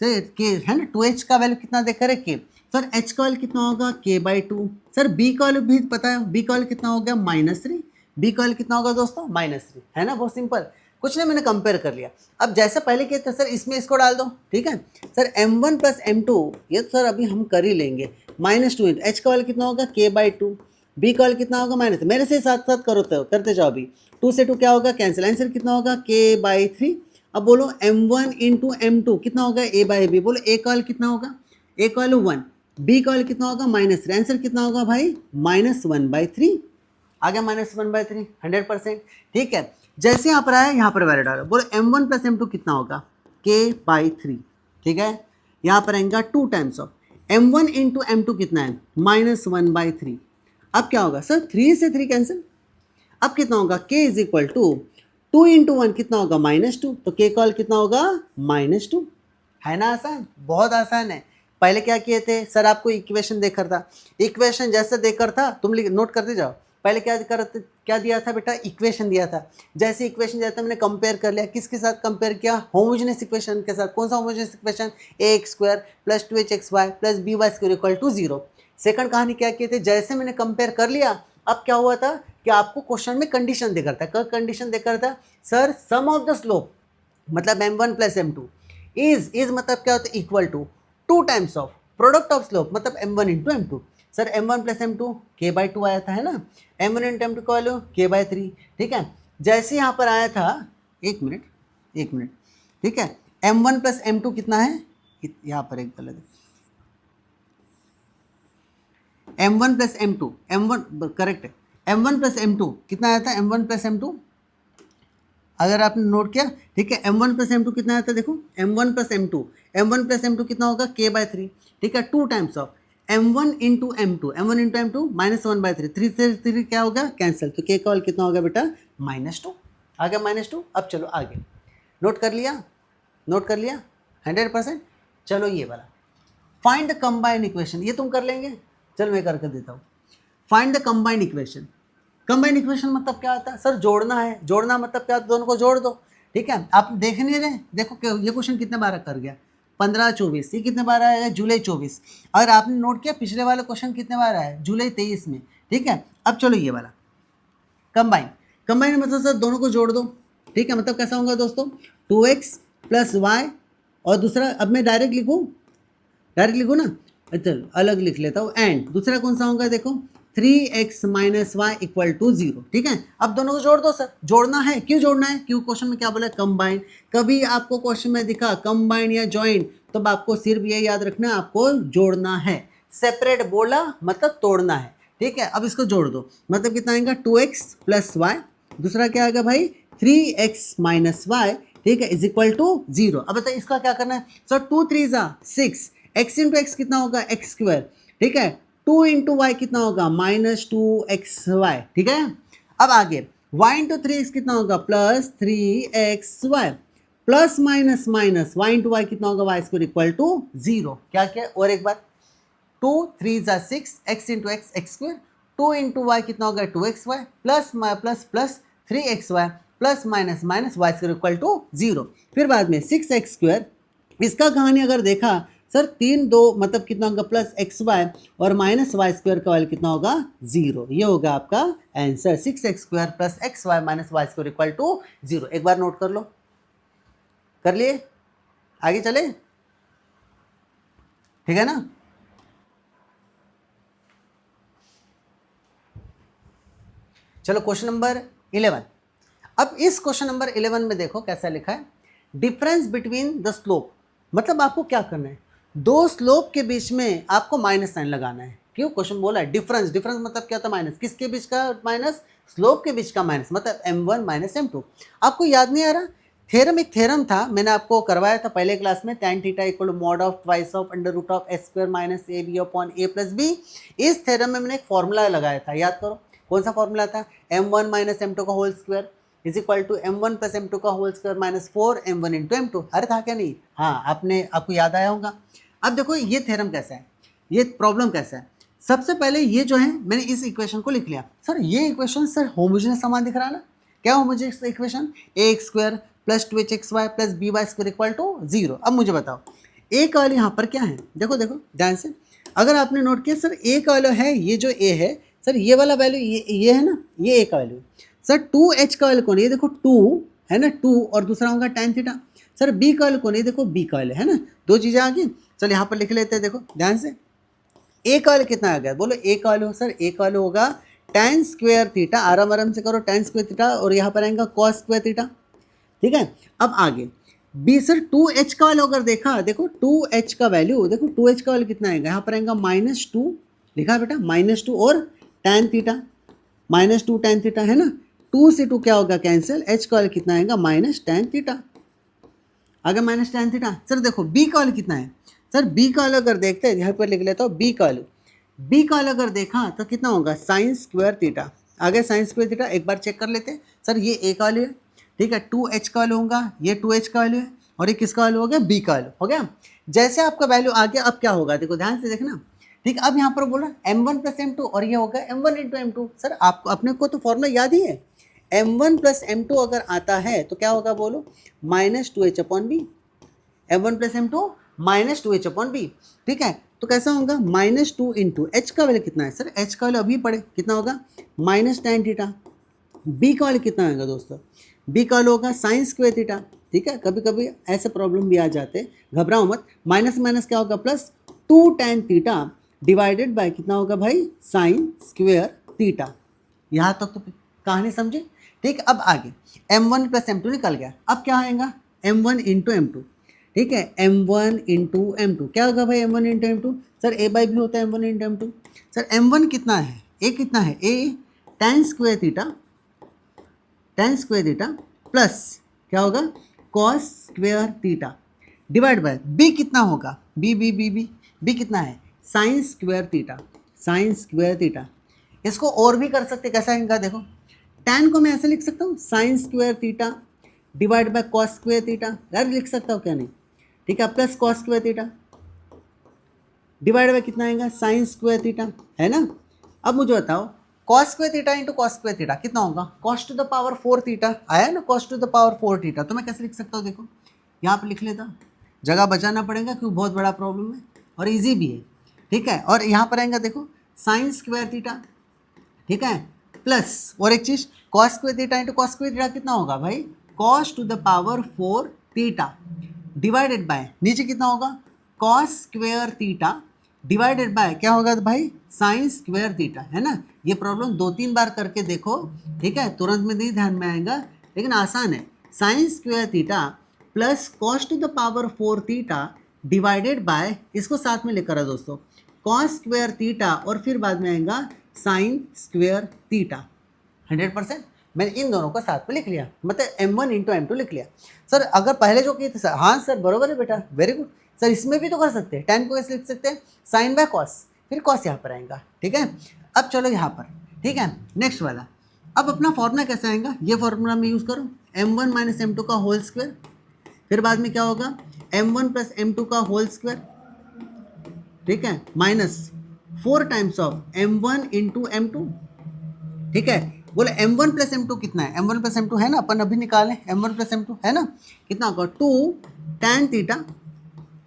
S1: k है ना, 2h का वैल्यू कितना देकर है k। सर h का वैल्यू कितना होगा k/2। सर b का वैल्यू भी पता है, b का वैल्यू कितना हो गया -3, b का वैल्यू कितना होगा दोस्तों -3, है ना, बहुत सिंपल, कुछ नहीं मैंने कंपेयर कर लिया। अब जैसे पहले किए थे सर इसमें इसको डाल दो, ठीक है। सर m1 प्लस m2 ये तो सर अभी हम कर ही लेंगे, -2 h का वैल्यू कितना होगा k/2, b का वैल्यू कितना होगा -, मेरे से साथ साथ करते जाओ, अभी 2 से 2 क्या होगा कैंसिल, आंसर कितना होगा k/3। अब बोलो m1 इंटू m2 कितना होगा a बाई बी, बोलो a का वैल्यू कितना होगा, a का वैल्यू 1, b का वैल्यू कितना होगा -3, आंसर कितना होगा भाई -1/3, आ गया -1/3 100%, ठीक है। जैसे यहाँ पर आया यहाँ पर वैल्यू डालो, बोलो m1 प्लस m2 कितना होगा k/3, ठीक है। यहाँ पर आएगा 2 times of m1 into m2 कितना है -1/3। अब क्या होगा सर 3 से 3 कैंसिल, अब कितना होगा k is equal to 2 into 1 कितना होगा -2, तो k का वैल्यू कितना होगा -2, है ना आसान, बहुत आसान है। पहले क्या किए थे सर, आपको इक्वेशन देकर था, इक्वेशन जैसे देकर था तुम नोट करते जाओ, क्या दिया था बेटा, इक्वेशन दिया था। जैसे इक्वेशन दिया था मैंने कंपेयर कर लिया, किसके साथ कंपेयर किया, होमोजेनियस इक्वेशन के साथ। कौन सा homogeneous equation, ax square plus 2hxy plus by square equal to 0। Second कहानी क्या किए थे, जैसे मैंने कंपेयर कर लिया, अब क्या हुआ था कि आपको क्वेश्चन में कंडीशन देकर था। क्या कंडीशन देकर था sir, sum of the slope मतलब m1 प्लस m2 इज मतलब क्या होता है, equal to 2 times of product of slope मतलब m1 into m2। Sir m1 plus m2 k/2 आया था, है ना। m1 इंटू m2 का वैल्यू k/3, ठीक है। जैसे यहाँ पर आया था, एक मिनट, ठीक है। m1 प्लस m2 कितना है, यहाँ पर एक गलत है, m1 plus m2, m1 correct है, m1 प्लस m2 कितना आया था, m1 प्लस m2 अगर आपने नोट किया, ठीक है। m1 प्लस m2 कितना आता है, देखो m1 प्लस m2 कितना होगा, k/3, ठीक है। 2 times of m1 into m2 minus 1/3, 3 से 3 क्या होगा, कैंसिल, तो k का वैल्यू कितना होगा बेटा, -2 आ गया, -2। अब चलो आगे, नोट कर लिया 100%। चलो ये वाला फाइंड द कंबाइंड इक्वेशन, ये तुम कर लेंगे, चलो मैं करके देता हूँ। Find the combined equation. Combined equation मतलब क्या आता है सर, जोड़ना है। जोड़ना मतलब क्या, दोनों को जोड़ दो, ठीक है। आप देख नहीं रहे, देखो ये क्वेश्चन कितने बार कर गया, 15-24, ये कितने बार आया, जुलाई 24। अगर आपने नोट किया पिछले वाला क्वेश्चन कितने बार आया, जुलाई 23 में, ठीक है। अब चलो ये वाला कंबाइन मतलब सर दोनों को जोड़ दो, ठीक है। मतलब कैसा होगा दोस्तों, 2x प्लस वाई, और दूसरा अब मैं डायरेक्ट लिखूँ ना, चल अलग लिख लेता हूँ, एंड दूसरा कौन सा होगा, देखो 3x minus y equal to 0, ठीक है। अब दोनों को जोड़ दो सर, जोड़ना है, क्यों जोड़ना है, क्यों क्वेश्चन में क्या बोला, कंबाइन। कभी आपको क्वेश्चन में दिखा कंबाइन या ज्वाइंट, तो आपको सिर्फ ये याद रखना आपको जोड़ना है। सेपरेट बोला मतलब तोड़ना है, ठीक है। अब इसको जोड़ दो, मतलब कितना आएगा, 2x प्लस वाई, दूसरा क्या आएगा भाई 3x माइनस वाई, ठीक है, इज इक्वल टू 0। अब बताइए इसका क्या करना है सर, 2 3 6, x इंटू एक्स कितना होगा, x स्क्वायर, ठीक है। 2 इंटू वाई कितना होगा, -2xy, ठीक है। अब आगे y इंटू 3x कितना होगा, +3xy, plus minus minus y into y कितना होगा, y स्क्वायर इक्वल टू 0। क्या क्या, और एक बार, 2 3 6, x into x x square, 2 into y कितना होगा, 2xy, plus plus 3xy, plus minus minus y square equal to 0। फिर बाद में 6x स्क्वायर, इसका कहानी अगर देखा सर 3 2 मतलब कितना होगा, +xy और -y स्क्वायर का वैल्यू कितना होगा, 0। ये होगा आपका answer, 6x square plus xy minus y square equal to 0। एक बार नोट कर लो, कर लिए, आगे चले, ठीक है ना। चलो क्वेश्चन नंबर 11। अब इस क्वेश्चन नंबर 11 में देखो कैसा लिखा है, डिफरेंस बिटवीन द स्लोप, मतलब आपको क्या करना है, दो स्लोप के बीच में आपको माइनस साइन लगाना है। क्यों, क्वेश्चन बोला है डिफरेंस, डिफरेंस मतलब क्या था, माइनस, किसके बीच का माइनस, स्लोप के बीच का माइनस, मतलब m1 माइनस m2। आपको याद नहीं आ रहा, थ्योरम एक थ्योरम था, मैंने आपको करवाया था पहले क्लास में, tan theta equal mod of twice of under root of s square minus a b upon a plus b. इस थ्योरम में मैंने एक फॉर्मूला लगाया था, याद करो कौन सा फॉर्मूला था, m1 माइनस m2 का whole square is equal to m1 plus m2 का whole square minus 4m1 into m2। अरे था क्या नहीं, हाँ आपको याद आया होगा। अब देखो ये थ्योरम कैसा है, ये प्रॉब्लम कैसा है। सबसे पहले ये जो है मैंने इस इक्वेशन को लिख लिया, सर ये इक्वेशन सर होमोजेनियस समान दिख रहा है ना, क्या homogeneous equation, ax square plus 2hxy plus by square equal to 0। अब मुझे बताओ a का वैल्यू यहाँ पर क्या है, देखो ध्यान से, अगर आपने नोट किया सर a का वैल्यू है, ये जो a है सर, ये वाला वैल्यू ये है ना, ये a का वैल्यू सर, 2h का वैल्यू कौन है, ये देखो 2 है ना, 2 और दूसरा होगा tan थीटा। सर b का वैल्यू कौन है, देखो b का वैल्यू है ना, दो चीज़ें आ गई। चल यहाँ पर लिख लेते हैं, देखो ध्यान से, a का वैल्यू कितना आ गया, बोलो a का वैल्यू, सर a का वैल्यू होगा tan स्क्वायर थीटा, आराम से करो, tan स्क्वायर थीटा, और यहाँ पर आएगा cos स्क्वायर थीटा, ठीक है। अब आगे b, सर 2h का वैल्यू अगर देखा, देखो 2h का वैल्यू, देखो 2h का वैल्यू कितना आएगा, यहाँ पर आएगा -2, लिखा बेटा -2, और tan थीटा -2 tan थीटा है ना, 2 से 2 क्या होगा, कैंसिल, h का वैल्यू कितना आएगा, -tan थीटा, आगे -tan थीटा। सर देखो b का वैल्यू कितना है, सर b का वैल्यू अगर देखते हैं, यहाँ पर लिख लेता हूँ b का वैल्यू अगर देखा तो कितना होगा, sin स्क्वायर थीटा, आगे sin स्क्वायर थीटा एक बार चेक कर लेते हैं। सर ये a का वैल्यू है, ठीक है, 2h का वैल्यू होगा, ये 2h का वैल्यू है, और ये किसका वैल्यू हो गया, b का वैल्यू हो गया। जैसे आपका वैल्यू आ गया, अब क्या होगा, देखो ध्यान से देखना, ठीक है। अब यहाँ पर बोला m1 प्लस m2 और ये होगा m1 इंटू m2। सर आपको अपने को तो फॉर्मूला याद ही है, m1 प्लस m2 अगर आता है तो क्या होगा बोलो, -2h upon b. m1 plus m2 -2h upon b, ठीक है। तो कैसा होगा, -2 इंटू h का वैल्यू कितना है सर, h का वैल्यू अभी पढ़े कितना होगा, -tan थीटा। b का वैल्यू कितना आएगा दोस्तों, b का वैल्यू होगा sin स्क्वायर थीटा, ठीक है। कभी कभी ऐसे प्रॉब्लम भी आ जाते हैं, घबराओ मत। माइनस माइनस क्या होगा, +2 tan थीटा डिवाइडेड बाय कितना होगा भाई, sin स्क्वायर थीटा। यहाँ तक तो कहानी समझे, ठीक है। अब आगे m1 प्लस m2 निकल गया, अब क्या आएगा m1 इंटू m2, ठीक है। m1 इंटू m2 क्या होगा भाई, m1 into m2 sir a by भी होता है m1 into m2। Sir m1 कितना है, a कितना है, a tan square theta plus क्या होगा cos square theta divide by b कितना होगा, b कितना है, sin स्क्वायर थीटा। इसको और भी कर सकते, कैसा आएगा देखो, tan को मैं ऐसे लिख सकता हूँ sin square theta divide by cos square theta, यार लिख सकता हूँ क्या नहीं, ठीक है, plus cos square theta divide by कितना आएगा, sin स्क्वायर थीटा, है ना। अब मुझे बताओ cos square theta into cos square theta कितना होगा, cos to the power 4 theta आया ना, cos to the power 4 theta. तो मैं कैसे लिख सकता हूँ देखो, यहाँ पे लिख लेता, जगह बचाना पड़ेगा क्योंकि बहुत बड़ा प्रॉब्लम है और इजी भी है, ठीक है। और यहाँ पर आएगा देखो sin स्क्वायर थीटा, ठीक है, प्लस और एक चीज़ cos square theta into cos square theta कितना होगा भाई, cos to the power 4 theta divided by नीचे कितना होगा, cos square theta divided by क्या होगा भाई, sin स्क्वायर थीटा, है ना। ये प्रॉब्लम 2-3 बार करके देखो, ठीक है, तुरंत में नहीं ध्यान में आएगा लेकिन आसान है। sin square theta plus cos to the power 4 theta divided by, इसको साथ में लेकर आ दोस्तों, cos स्क्वायर थीटा और फिर बाद में आएगा sin स्क्वायर थीटा। 100% मैंने इन दोनों को साथ में लिख लिया, मतलब m1 इंटू m2 लिख लिया। सर अगर पहले जो किए थे सर, हाँ सर बरोबर है बेटा, वेरी गुड सर। इसमें भी तो कर सकते हैं, tan को कैसे लिख सकते हैं, sin बाय cos, फिर cos यहाँ पर आएगा, ठीक है। अब चलो यहाँ पर, ठीक है, नेक्स्ट वाला। अब अपना फॉर्मूला कैसे आएगा, ये फॉर्मूला मैं यूज़ करूँ, m1 माइनस m2 का होल स्क्वायर, फिर बाद में क्या होगा m1 प्लस m2 का होल स्क्वायर, ठीक है, minus 4 times of m1 into m2, ठीक है। बोले m1 प्लस m2 कितना है, m1 प्लस m2 है ना, अपन अभी निकालें, m1 प्लस m2 है ना, कितना होगा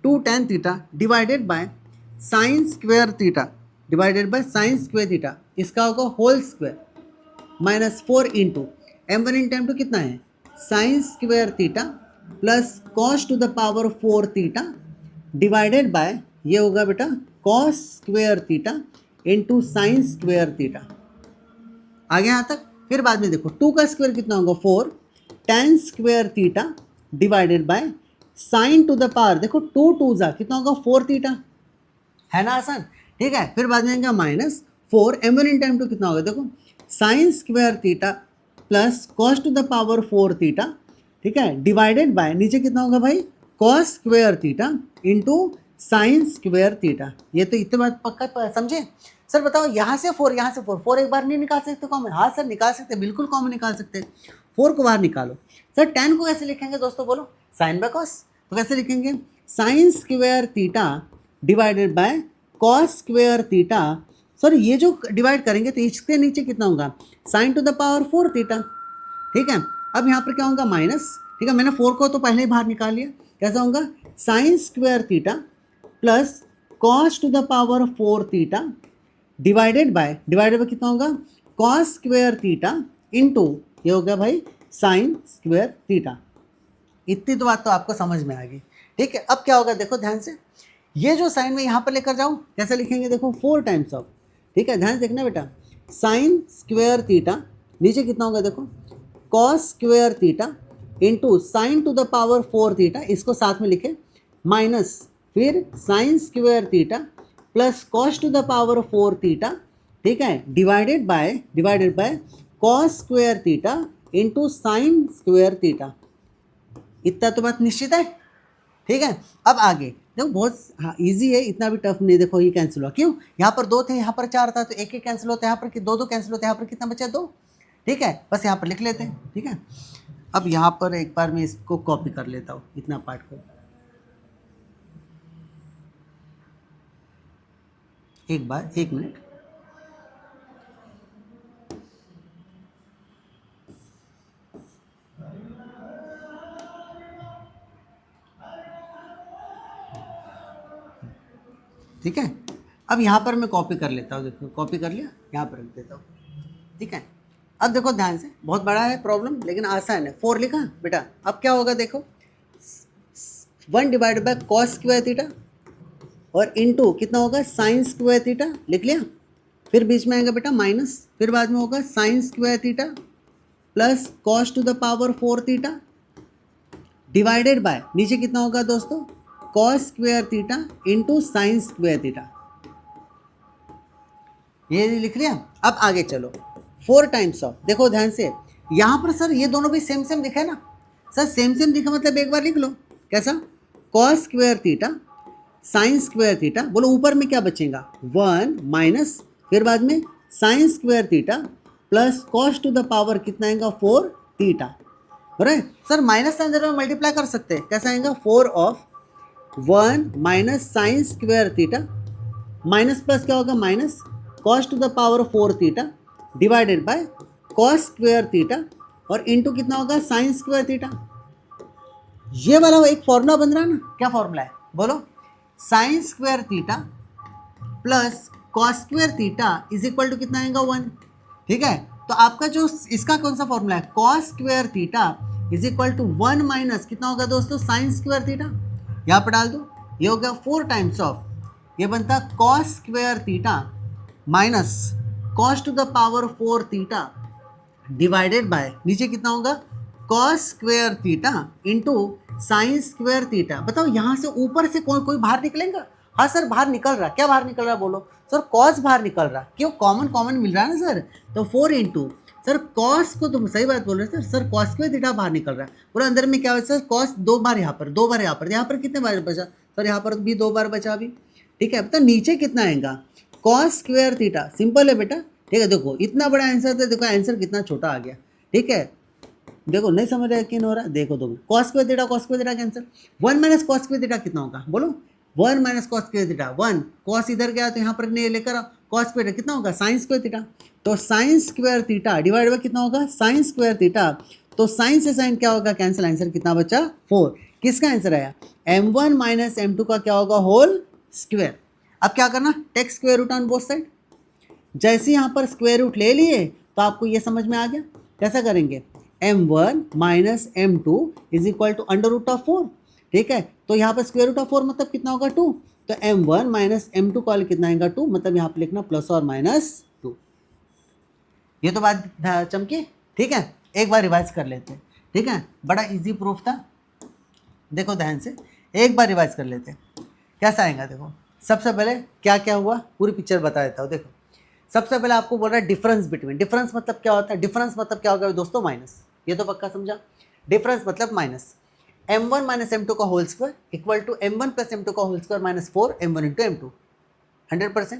S1: 2 tan theta divided by sin square theta, इसका होगा whole square minus 4 into m1 into m2 कितना है, sin square theta plus cos to the power 4 theta divided by ये होगा बेटा cos square theta into sin square theta. आगे यहाँ तक, फिर बाद में देखो 2 का स्क्वायर कितना होगा 4 tan square theta divided by sin to the power, देखो 2 2 जा कितना होगा 4 थीटा, है ना आसान, ठीक है। फिर बाद में आएगा माइनस 4 m1 इंटू m2 कितना होगा देखो, sin square theta plus cos to the power 4 theta, ठीक है, डिवाइडेड बाय नीचे कितना होगा भाई cos square theta into sin square theta. ये तो इतने बात पक्का समझे। सर बताओ यहाँ से 4 4 एक बार नहीं निकाल सकते कॉमन, हाँ सर निकाल सकते, बिल्कुल कॉमन निकाल सकते, 4 को बाहर निकालो। सर tan को कैसे लिखेंगे दोस्तों बोलो, sin बाय cos, तो कैसे लिखेंगे sin square theta divided by cos square theta. Sir ये जो डिवाइड करेंगे तो इसके नीचे कितना होगा sin to the power 4 theta, ठीक है। अब यहाँ पर क्या होगा माइनस, ठीक है, मैंने 4 को तो पहले ही बाहर निकाल लिया, कैसा होगा sin square theta plus cos to the power 4 theta divided by कितना होगा cos स्क्वायर थीटा इंटू ये हो गया भाई sin स्क्वायर थीटा। इतनी तो बात तो आपको समझ में आ गई, ठीक है। अब क्या होगा देखो ध्यान से, ये जो साइन में यहाँ पर लेकर जाऊँ कैसे लिखेंगे देखो 4 टाइम्स ऑफ, ठीक है, ध्यान से देखना बेटा, sin स्क्वायर थीटा नीचे कितना होगा देखो cos square theta into sine to the power 4 theta, इसको साथ में लिखे, माइनस फिर sin square theta plus cos to the power 4 theta, ठीक है, divided by cos square theta into sine square theta. इतना तो बात निश्चित है, ठीक है। अब आगे देखो बहुत हाँ ईजी है, इतना भी टफ नहीं। देखो ये कैंसिल हुआ, क्यों, यहाँ पर 2 थे यहाँ पर 4 था, तो एक कैंसिल होता है, यहाँ पर 2 कैंसिल होते हैं, यहाँ पर कितना बचा 2, ठीक है, बस यहाँ पर लिख लेते हैं, ठीक है। अब यहाँ पर एक बार मैं इसको कॉपी कर लेता हूँ, इतना पार्ट को एक मिनट, ठीक है। अब यहाँ पर मैं कॉपी कर लेता हूँ, देखो कॉपी कर लिया, यहाँ पर रख देता हूँ, ठीक है। अब देखो ध्यान से, बहुत बड़ा है प्रॉब्लम लेकिन आसान है। 4 लिखा बेटा, अब क्या होगा देखो, 1 divide by cos square theta और इनटू कितना होगा साइन स्क्वायर थीटा, लिख लिया। फिर बीच में आएगा बेटा माइनस, फिर बाद में होगा sine square theta plus cos two the power 4 theta divided by नीचे कितना होगा दोस्तों, cos square theta into sine square theta. ये लिख लिया। अब आगे चलो, 4 टाइम्स ऑफ, देखो ध्यान से, यहाँ पर सर ये दोनों भी सेम सेम दिखा है ना सर, सेम सेम दिखा मतलब एक बार लिख लो, कैसा, cos square theta sign square theta, बोलो ऊपर में क्या बचेगा 1 माइनस, फिर बाद में sign square theta plus cos two the power कितना आएगा 4 थीटा। राइट सर, माइनस के अंदर में मल्टीप्लाई कर सकते हैं, कैसा आएगा 4 of 1 minus sign square theta minus plus क्या होगा minus cos two the power 4 theta divided by cos square theta और इनटू कितना होगा साइन स्क्वायर थीटा। ये वाला एक फॉर्मूला बन रहा है ना, क्या फॉर्मूला है बोलो, sine square theta plus cos square theta is equal to कितना आएगा 1, ठीक है। तो आपका जो इसका कौन सा फॉर्मूला है, cos square theta is equal to 1 minus कितना होगा दोस्तों साइन स्क्वायर थीटा, यहाँ पर डाल दो, ये हो गया 4 टाइम्स ऑफ, ये बनता cos square theta minus cos two the power 4 theta divided by नीचे कितना होगा cos square theta into sine square theta. बताओ यहाँ से ऊपर से कोई बाहर निकलेगा, हाँ सर बाहर निकल रहा, क्या बाहर निकल रहा बोलो सर, कॉस बाहर निकल रहा, क्यों कॉमन मिल रहा है ना सर, तो 4 इंटू सर कॉस को तुम सही बात बोल रहे sir, sir cos square theta बाहर निकल रहा है, बोलो अंदर में क्या है सर, कॉस 2 बार यहाँ पर, 2 बार यहाँ पर कितने बार बचा सर, यहाँ पर भी 2 बार बचा अभी, ठीक है। तो नीचे कितना आएगा कॉस स्क्वायर थीटा, सिंपल है बेटा, ठीक है। देखो इतना बड़ा आंसर था, देखो आंसर कितना छोटा आ गया, ठीक है। देखो नहीं समझ रहा यकीन हो रहा, देखो दो कॉस स्क्वायर थीटा का answer 1 minus cos square theta कितना होगा बोलो, 1 minus cos square theta 1, cos इधर गया तो यहाँ पर नहीं लेकर आओ, कॉस स्क्वायर कितना होगा साइन स्क्वायर थीटा, तो sign square theta divide by कितना होगा साइन स्क्वायर थीटा, तो साइन से साइन क्या होगा कैंसिल, आंसर कितना बचा 4। किसका आंसर आया m1 माइनस m2 का क्या होगा होल स्क्वायर। अब क्या करना, take square root on both side, जैसे यहाँ पर स्क्वायर रूट ले लिए तो आपको ये समझ में आ गया, कैसा करेंगे m1 minus m2 is equal to under root of 4, ठीक है। तो यहाँ पर स्क्वायर रूट ऑफ 4 मतलब कितना होगा 2, तो m1 माइनस m2 कॉल कितना आएगा 2, मतलब यहाँ पर लिखना प्लस और माइनस 2। ये तो बात चमकी, ठीक है। एक बार रिवाइज कर लेते हैं, ठीक है, बड़ा इजी प्रूफ था, देखो ध्यान से एक बार रिवाइज कर लेते हैं कैसा आएगा। देखो सबसे पहले क्या क्या हुआ पूरी पिक्चर बता देता हूँ। देखो सबसे पहले आपको बोल रहा है डिफरेंस बिटवीन, डिफरेंस मतलब क्या होता है, डिफरेंस मतलब क्या होगा दोस्तों माइनस, ये तो पक्का समझा, डिफरेंस मतलब माइनस m1 माइनस m2 का whole square equal to m1 plus m2 का whole square minus 4 m1 into m2 100%।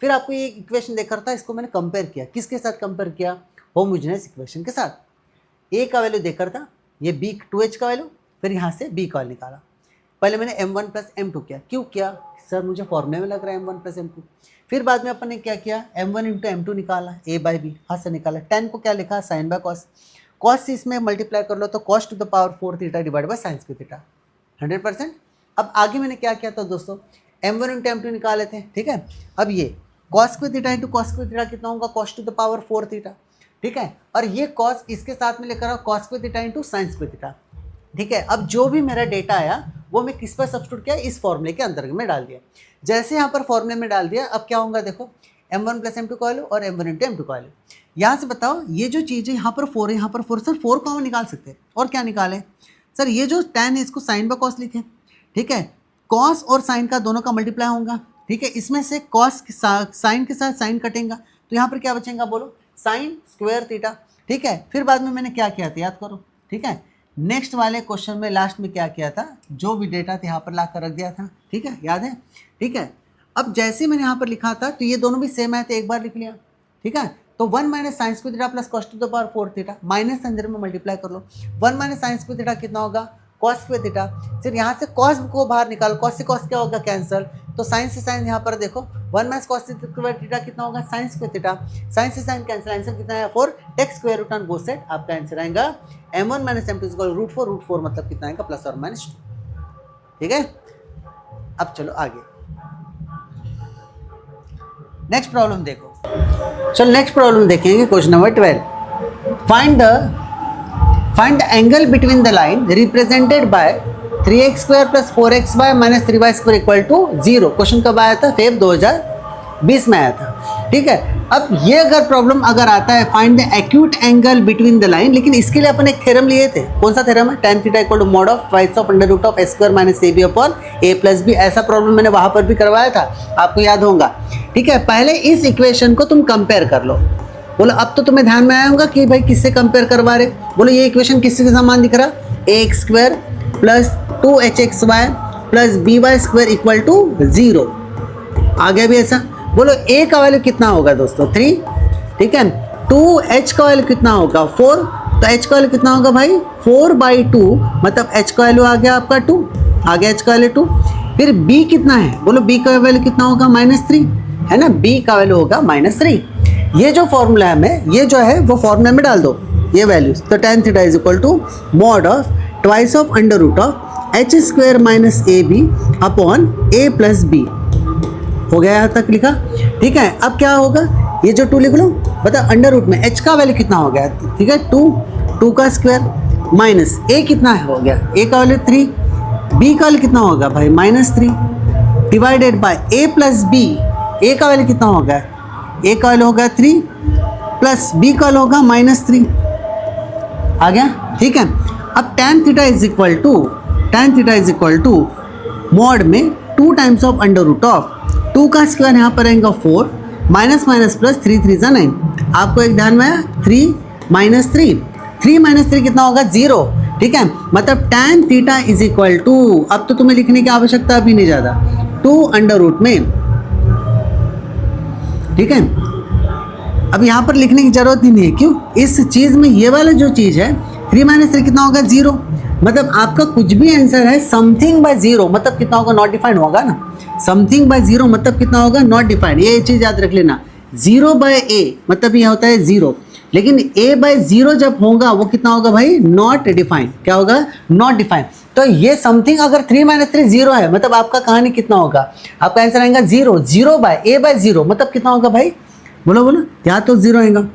S1: फिर आपको ये इक्वेशन देखा था, इसको मैंने कंपेयर किया, किसके साथ कंपेयर किया, होमोजेनियस इक्वेशन के साथ। a का वैल्यू देखकर था, ये b 2h का वैल्यू, फिर यहाँ से b का वैल्यू निकाला। पहले मैंने m1 प्लस m2 किया, क्यों किया सर, मुझे फॉर्मूले में लग रहा है m1 प्लस m2। फिर बाद में अपन ने क्या किया m1 इंटू m2 निकाला, a बाई b हाथ से निकाला, 10 को क्या लिखा साइन बाय कॉस, कॉस से इसमें मल्टीप्लाई कर लो तो cos two the power 4 theta divide by sine square theta 100%। अब आगे मैंने क्या किया था दोस्तों, m1 इंटू m2 निकाले थे, ठीक है। अब ये cos square theta into cos square theta कितना होगा cos two the power 4 theta, ठीक है। और ये कॉस इसके साथ में लेकर आओ cos square theta into sine square theta, ठीक है। अब जो भी मेरा डेटा आया वो मैं किस पर सब्स्टिट्यूट किया, इस फॉर्मूले के अंदर में डाल दिया। जैसे यहाँ पर फॉर्मूले में डाल दिया, अब क्या होगा देखो m1 प्लस m2 का वैल्यू और m1 इंटू m2 का वैल्यू। यहाँ से बताओ ये जो चीज़ है यहाँ पर 4 है, यहाँ पर 4, सर 4 कॉमन निकाल सकते हैं, और क्या निकाले सर, ये जो tan है इसको साइन बाय कॉस लिखे, ठीक है। कॉस और साइन का दोनों का मल्टीप्लाई होगा, ठीक है। इसमें से कॉस साइन के साथ साइन कटेगा, तो यहाँ पर क्या बचेगा बोलो साइन स्क्वायर थीटा, ठीक है। फिर बाद में मैंने क्या किया था याद करो, ठीक है। नेक्स्ट वाले क्वेश्चन में लास्ट में क्या किया था, जो भी डेटा था यहाँ पर ला कर रख दिया था, ठीक है, याद है, ठीक है। अब जैसे मैंने यहाँ पर लिखा था तो ये दोनों भी सेम आए थे, एक बार लिख लिया, ठीक है। तो 1 minus sign square theta plus cos two the power 4 theta, minus अंदर में मल्टीप्लाई कर लो, 1 माइनस साइन स्क्वायर थीटा कितना होगा कॉस स्क्वायर थीटा, फिर यहाँ से कॉस को बाहर निकालो, कॉस से कॉस क्या होगा कैंसल, तो साइन से साइन यहाँ पर देखो 1 माइनस कॉस थीटा कितना होगा साइन स्क्वायर थीटा, साइन से साइन कैंसिल, आंसर कितना है 4, take square root on both side, आपका आंसर आएगा m1 माइनस m2 इक्वल √4 मतलब कितना आएगा प्लस और माइनस 2। ठीक है, अब चलो आगे नेक्स्ट प्रॉब्लम देखो। चलो नेक्स्ट प्रॉब्लम देखेंगे question number 12। Find the angle between the line represented by 3x square plus 4xy minus 3y square equal to 0। Question कब आया था, फेब 2020 में आया था। ठीक है, अब ये अगर प्रॉब्लम अगर आता है find the acute angle between the line, लेकिन इसके लिए अपन एक थ्योरम लिए थे। कौन सा थ्योरम है, tan theta equal to mod of twice of under root of s square minus ab upon a plus b। ऐसा प्रॉब्लम मैंने वहां पर भी करवाया था, आपको याद होगा। ठीक है, पहले इस इक्वेशन को तुम कंपेयर कर लो। बोलो अब तो तुम्हें ध्यान में आया होगा कि भाई किससे कंपेयर करवा रहे। बोलो ये इक्वेशन किसके समान दिख रहा, ax square plus 2hxy plus by square equal to 0। आ गया भी ऐसा। बोलो a का वैल्यू कितना होगा दोस्तों 3। ठीक है, 2h का वैल्यू कितना होगा 4, तो h का वैल्यू कितना होगा भाई 4/2 मतलब h का वैल्यू आ गया आपका 2, आ गया h का वैल्यू 2। फिर b कितना है, बोलो b का वैल्यू कितना होगा -3 है ना, b का वैल्यू होगा -3। ये जो फॉर्मूला है ये जो है वो फॉर्मूला में डाल दो ये वैल्यूज, तो tan theta is equal to mod of twice of under root of h square minus ab upon a plus b। हो गया यहाँ तक लिखा। ठीक है, अब क्या होगा, ये जो 2 लिख लो, बता अंडर रूट में h का वैल्यू कितना हो गया। ठीक है, 2 का स्क्वायर माइनस a कितना है हो गया, a का वैल्यू 3, b का वैल्यू कितना होगा भाई -3 divided by a plus b। a का वैल्यू कितना होगा, a का वैल्यू होगा 3 प्लस b का वैल्यू होगा -3। आ गया। ठीक है, अब tan theta is equal to mod में 2 times of under root of 2 का स्क्वायर यहाँ पर आएगा 4 माइनस माइनस प्लस 3 3 जा 9। आपको एक ध्यान में आया 3 माइनस 3 कितना होगा 0। ठीक है, मतलब tan theta is equal to, अब तो तुम्हें लिखने की आवश्यकता भी नहीं ज़्यादा, 2 अंडर रूट में। ठीक है, अब यहाँ पर लिखने की जरूरत ही नहीं है, क्यों, इस चीज़ में ये वाला जो चीज़ है 3 माइनस 3 कितना होगा 0। मतलब आपका कुछ भी आंसर है समथिंग बाय 0 मतलब कितना होगा नॉट डिफाइंड होगा ना, समथिंग बाय 0 मतलब कितना होगा नॉट डिफाइंड। ये चीज़ याद रख लेना, 0 बाय a मतलब ये होता है 0, लेकिन a बाय 0 जब होगा वो कितना होगा भाई नॉट डिफाइंड। क्या होगा, नॉट डिफाइंड। तो ये समथिंग अगर 3 माइनस 3 0 है मतलब आपका कहानी कितना होगा, आपका आंसर आएगा 0 बाय a बाय 0 मतलब कितना होगा भाई, बोलो यहाँ तो 0 आएगा।